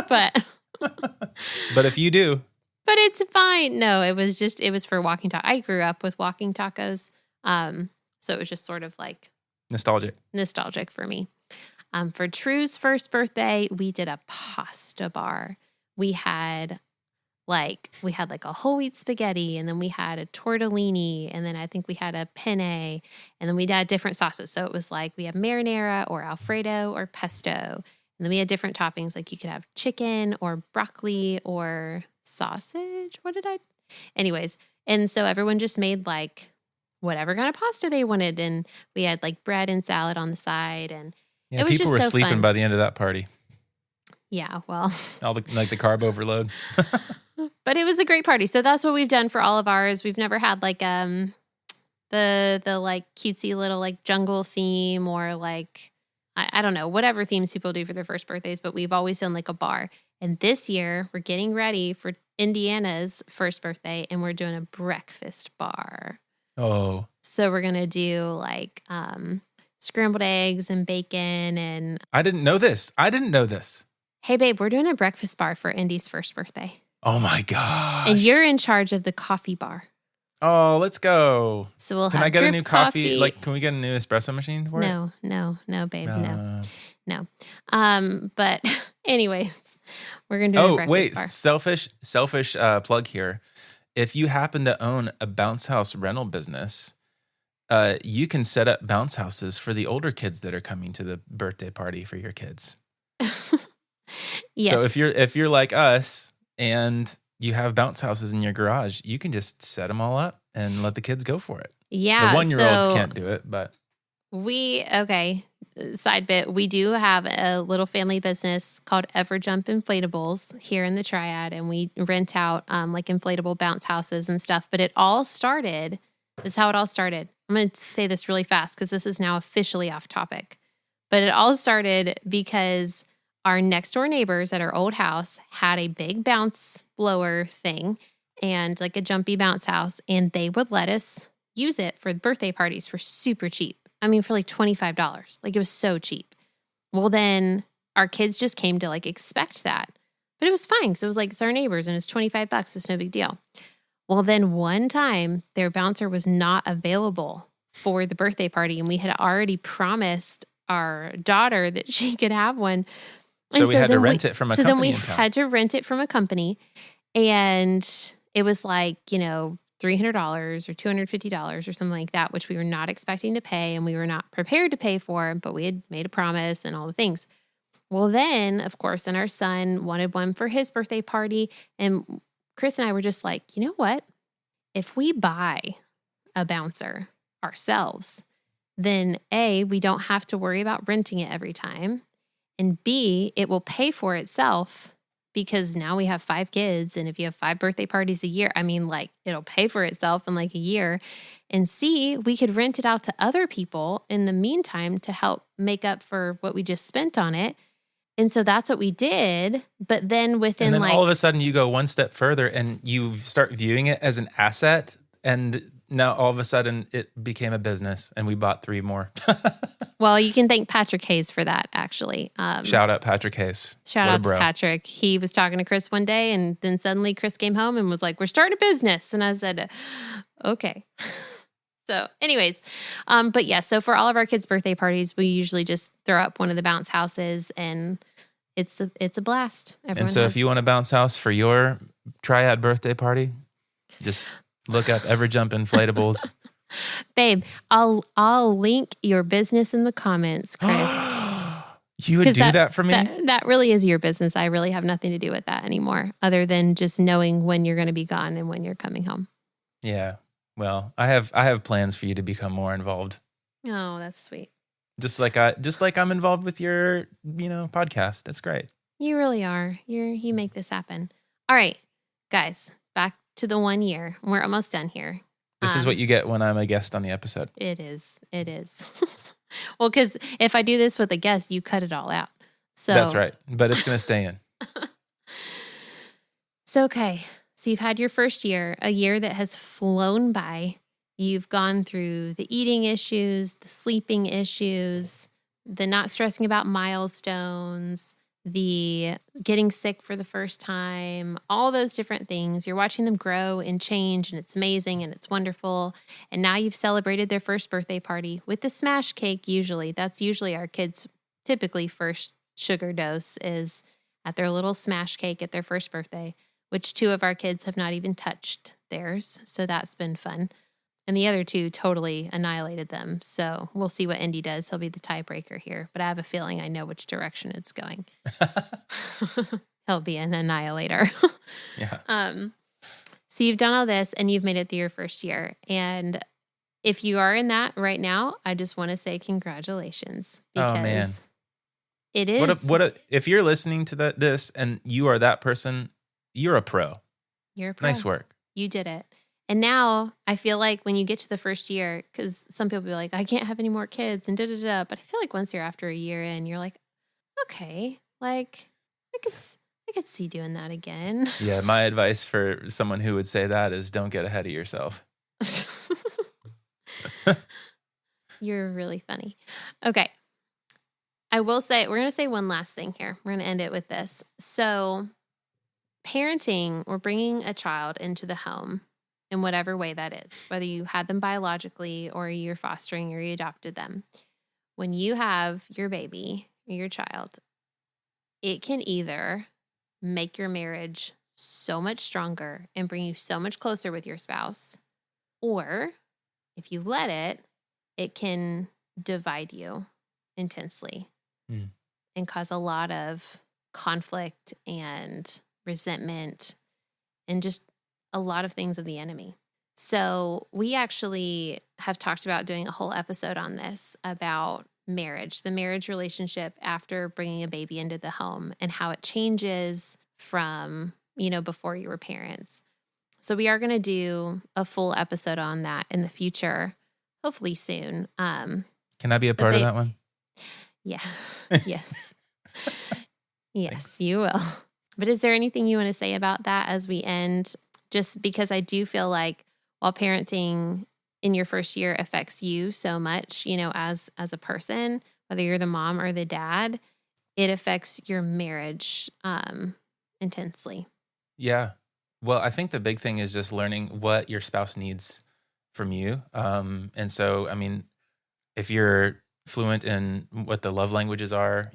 But if you do. But it's fine. No, it was for walking tacos. I grew up with walking tacos. So it was just sort of like nostalgic for me. For True's first birthday, we did a pasta bar. We had like we had like a whole wheat spaghetti, and then we had a tortellini, and then I think we had a penne, and then we had different sauces. So it was like we have marinara or Alfredo or pesto. And then we had different toppings, like you could have chicken or broccoli or sausage. Anyways, and so everyone just made like whatever kind of pasta they wanted, and we had like bread and salad on the side, and Yeah, it was people just were so sleeping fun. by the end of that party. Yeah, well, All the carb overload. but it was a great party. So that's what we've done for all of ours. We've never had like the like cutesy little like jungle theme or like I don't know, whatever themes people do for their first birthdays, but we've always done like a bar. And this year we're getting ready for Indiana's first birthday, and we're doing a breakfast bar. Oh. So we're going to do like scrambled eggs and bacon and I didn't know this. hey babe, we're doing a breakfast bar for Indy's first birthday. Oh my gosh. And you're in charge of the coffee bar. Oh, let's go. So we'll Can have I get a drip new coffee? Like, can we get a new espresso machine for it? No, babe, no. But anyways, we're going to do a breakfast bar. Selfish plug here. If you happen to own a bounce house rental business, you can set up bounce houses for the older kids that are coming to the birthday party for your kids. Yes. So if you're like us and you have bounce houses in your garage, you can just set them all up and let the kids go for it. Yeah. The 1-year-olds can't do it, but side bit, we do have a little family business called Everjump Inflatables here in the Triad, and we rent out like inflatable bounce houses and stuff. But this is how it all started. I'm going to say this really fast because this is now officially off topic. But it all started because our next door neighbors at our old house had a big bounce blower thing and like a jumpy bounce house, and they would let us use it for birthday parties for super cheap. I mean, for like $25. Like, it was so cheap. Well, then our kids just came to like expect that. But it was fine because it was like, it's our neighbors and it's $25. It's no big deal. Well, then one time their bouncer was not available for the birthday party, and we had already promised our daughter that she could have one. So we had to rent it from a company. So then we had to rent it from a company, and it was like, $300 or $250 or something like that, which we were not expecting to pay and we were not prepared to pay for, but we had made a promise and all the things. Well, then, of course, our son wanted one for his birthday party, and Chris and I were just like, you know what? If we buy a bouncer ourselves, then A, we don't have to worry about renting it every time, and B, it will pay for itself because now we have 5 kids, and if you have 5 birthday parties a year, I mean, like, it'll pay for itself in like a year. And C, we could rent it out to other people in the meantime to help make up for what we just spent on it. And so that's what we did. But then within all of a sudden you go one step further and you start viewing it as an asset. And now all of a sudden it became a business and we bought 3 more. Well, you can thank Patrick Hayes for that, actually. Shout out Patrick Hayes. Shout out to Patrick. He was talking to Chris one day, and then suddenly Chris came home and was like, we're starting a business. And I said, okay. So anyways, but yeah, so for all of our kids' birthday parties, we usually just throw up one of the bounce houses, and it's a blast. If you want a bounce house for your Triad birthday party, just look up Everjump Inflatables. Babe, I'll link your business in the comments, Chris. You would do that for me? That really is your business. I really have nothing to do with that anymore, other than just knowing when you're going to be gone and when you're coming home. Yeah. Well, I have plans for you to become more involved. Oh, that's sweet. Just like I'm involved with your, podcast. That's great. You really are. You make this happen. All right, guys, back to the 1 year. We're almost done here. This is what you get when I'm a guest on the episode. It is. Well, because if I do this with a guest, you cut it all out. So that's right. But it's going to stay in. So, okay. So you've had your first year, a year that has flown by. You've gone through the eating issues, the sleeping issues, the not stressing about milestones, the getting sick for the first time, all those different things. You're watching them grow and change, and it's amazing and it's wonderful. And now you've celebrated their first birthday party with the smash cake. That's usually our kids' typically first sugar dose is at their little smash cake at their first birthday. which 2 of our kids have not even touched theirs. So that's been fun. And the other 2 totally annihilated them. So we'll see what Indy does. He'll be the tiebreaker here. But I have a feeling I know which direction it's going. He'll be an annihilator. Yeah. So you've done all this and you've made it through your first year. And if you are in that right now, I just want to say congratulations. Because Oh, man. it is. If you're listening to this and you are that person, you're a pro. You're a pro. Nice work. You did it. And now I feel like when you get to the first year, because some people be like, I can't have any more kids and da-da-da. But I feel like once you're after a year in, you're like, okay, like I could see doing that again. Yeah, my advice for someone who would say that is don't get ahead of yourself. You're really funny. Okay. I will say, we're going to say one last thing here. We're going to end it with this. So parenting or bringing a child into the home in whatever way that is, whether you had them biologically or you're fostering or you adopted them, when you have your baby or your child, it can either make your marriage so much stronger and bring you so much closer with your spouse, or if you let it, it can divide you intensely and cause a lot of conflict and resentment and just a lot of things of the enemy. So we actually have talked about doing a whole episode on this about marriage, the marriage relationship after bringing a baby into the home and how it changes from, before you were parents. So we are going to do a full episode on that in the future, hopefully soon. Can I be a part of that one? Yeah. Yes. Yes, you will. But is there anything you want to say about that as we end? Just because I do feel like while parenting in your first year affects you so much, as a person, whether you're the mom or the dad, it affects your marriage intensely. Yeah. Well, I think the big thing is just learning what your spouse needs from you. And so, I mean, if you're fluent in what the love languages are,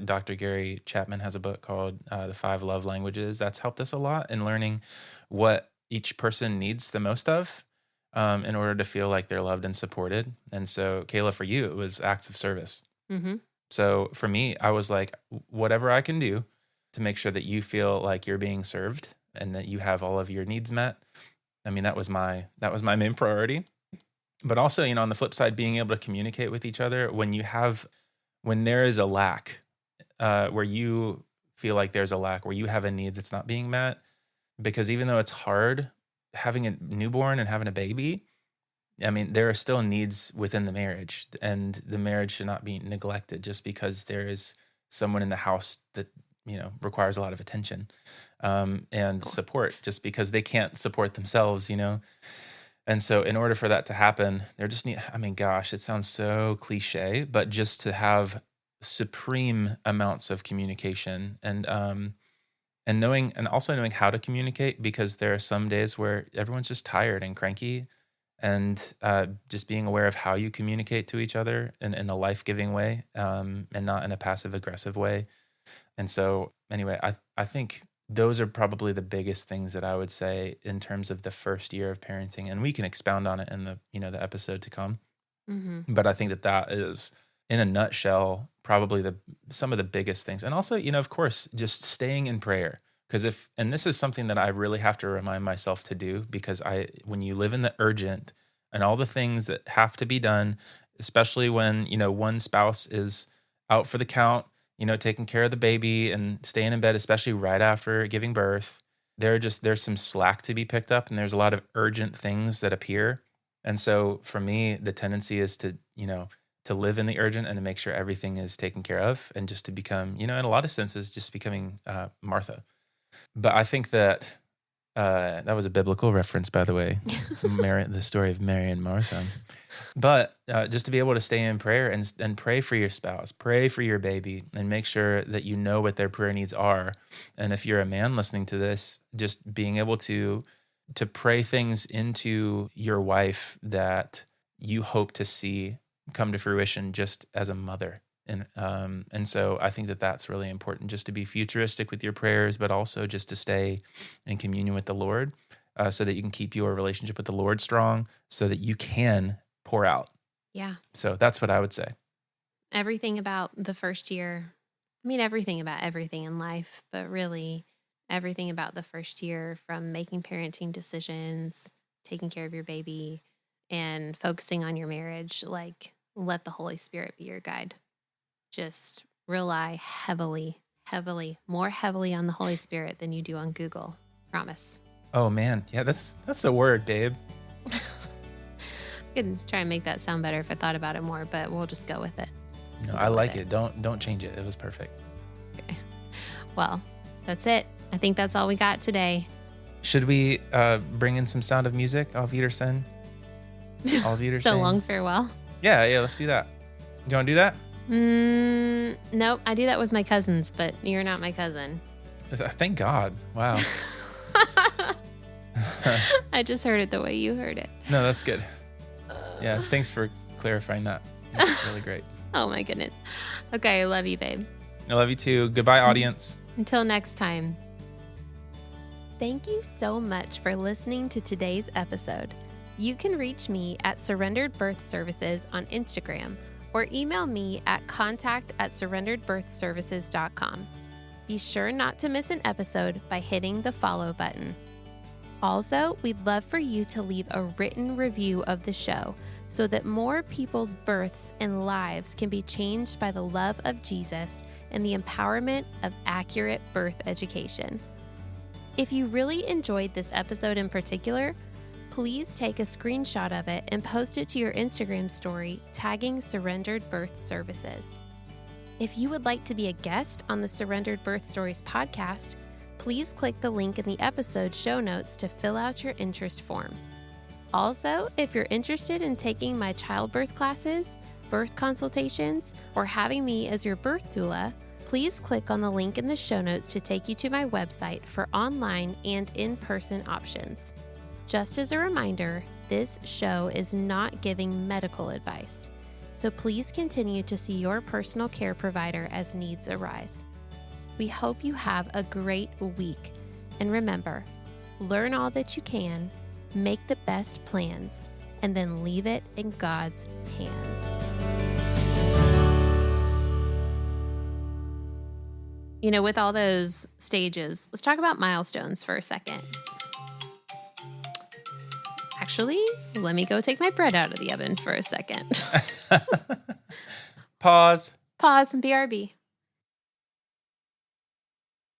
Dr. Gary Chapman has a book called The 5 Love Languages. That's helped us a lot in learning what each person needs the most of in order to feel like they're loved and supported. And so, Kayla, for you, it was acts of service. Mm-hmm. So for me, I was like, whatever I can do to make sure that you feel like you're being served and that you have all of your needs met. I mean, that was my main priority. But also, on the flip side, being able to communicate with each other when there is a lack, where you feel like there's a lack, where you have a need that's not being met. Because even though it's hard having a newborn and having a baby, I mean, there are still needs within the marriage, and the marriage should not be neglected just because there is someone in the house that, requires a lot of attention and support just because they can't support themselves, And so in order for that to happen, there just it sounds so cliche, but just to have supreme amounts of communication and also knowing how to communicate, because there are some days where everyone's just tired and cranky, and just being aware of how you communicate to each other in a life-giving way and not in a passive-aggressive way. And so anyway, I think those are probably the biggest things that I would say in terms of the first year of parenting, and we can expound on it in the episode to come. Mm-hmm. But I think that is, in a nutshell, probably some of the biggest things. And also, of course, just staying in prayer. Because and this is something that I really have to remind myself to do, because when you live in the urgent and all the things that have to be done, especially when, one spouse is out for the count, taking care of the baby and staying in bed, especially right after giving birth, there's some slack to be picked up, and there's a lot of urgent things that appear. And so for me, the tendency is to live in the urgent and to make sure everything is taken care of, and just to become, in a lot of senses, just becoming Martha. But I think that that was a biblical reference, by the way, the story of Mary and Martha. But just to be able to stay in prayer and pray for your spouse, pray for your baby, and make sure that you know what their prayer needs are. And if you're a man listening to this, just being able to pray things into your wife that you hope to see come to fruition just as a mother. And so I think that that's really important, just to be futuristic with your prayers, but also just to stay in communion with the Lord, so that you can keep your relationship with the Lord strong, so that you can pour out. Yeah. So that's what I would say. Everything about the first year, I mean, everything about everything in life, but really everything about the first year, from making parenting decisions, taking care of your baby, and focusing on your marriage, like, let the Holy Spirit be your guide. Just rely more heavily on the Holy Spirit than you do on Google. Promise. Oh man, yeah, that's the word, babe. I could try and make that sound better if I thought about it more, but we'll just go with it. No, I like it. Don't change it. It was perfect. Okay. Well, that's it. I think that's all we got today. Should we bring in some Sound of Music? Auf Wiedersehen. Auf Wiedersehen. So long farewell. Yeah, let's do that. You want to do that? Nope. I do that with my cousins, but you're not my cousin. Thank God. Wow. I just heard it the way you heard it. No, that's good. Yeah, thanks for clarifying that. That's really great. Oh my goodness. Okay, I love you, babe. I love you too. Goodbye, audience. Until next time. Thank you so much for listening to today's episode. You can reach me at Surrendered Birth Services on Instagram, or email me at contact@surrenderedbirthservices.com. Be sure not to miss an episode by hitting the follow button. Also, we'd love for you to leave a written review of the show so that more people's births and lives can be changed by the love of Jesus and the empowerment of accurate birth education. If you really enjoyed this episode in particular, please take a screenshot of it and post it to your Instagram story, tagging Surrendered Birth Services. If you would like to be a guest on the Surrendered Birth Stories podcast, please click the link in the episode show notes to fill out your interest form. Also, if you're interested in taking my childbirth classes, birth consultations, or having me as your birth doula, please click on the link in the show notes to take you to my website for online and in-person options. Just as a reminder, this show is not giving medical advice, so please continue to see your personal care provider as needs arise. We hope you have a great week, and remember, learn all that you can, make the best plans, and then leave it in God's hands. You know, with all those stages, let's talk about milestones for a second. Actually, let me go take my bread out of the oven for a second. Pause. Pause and BRB.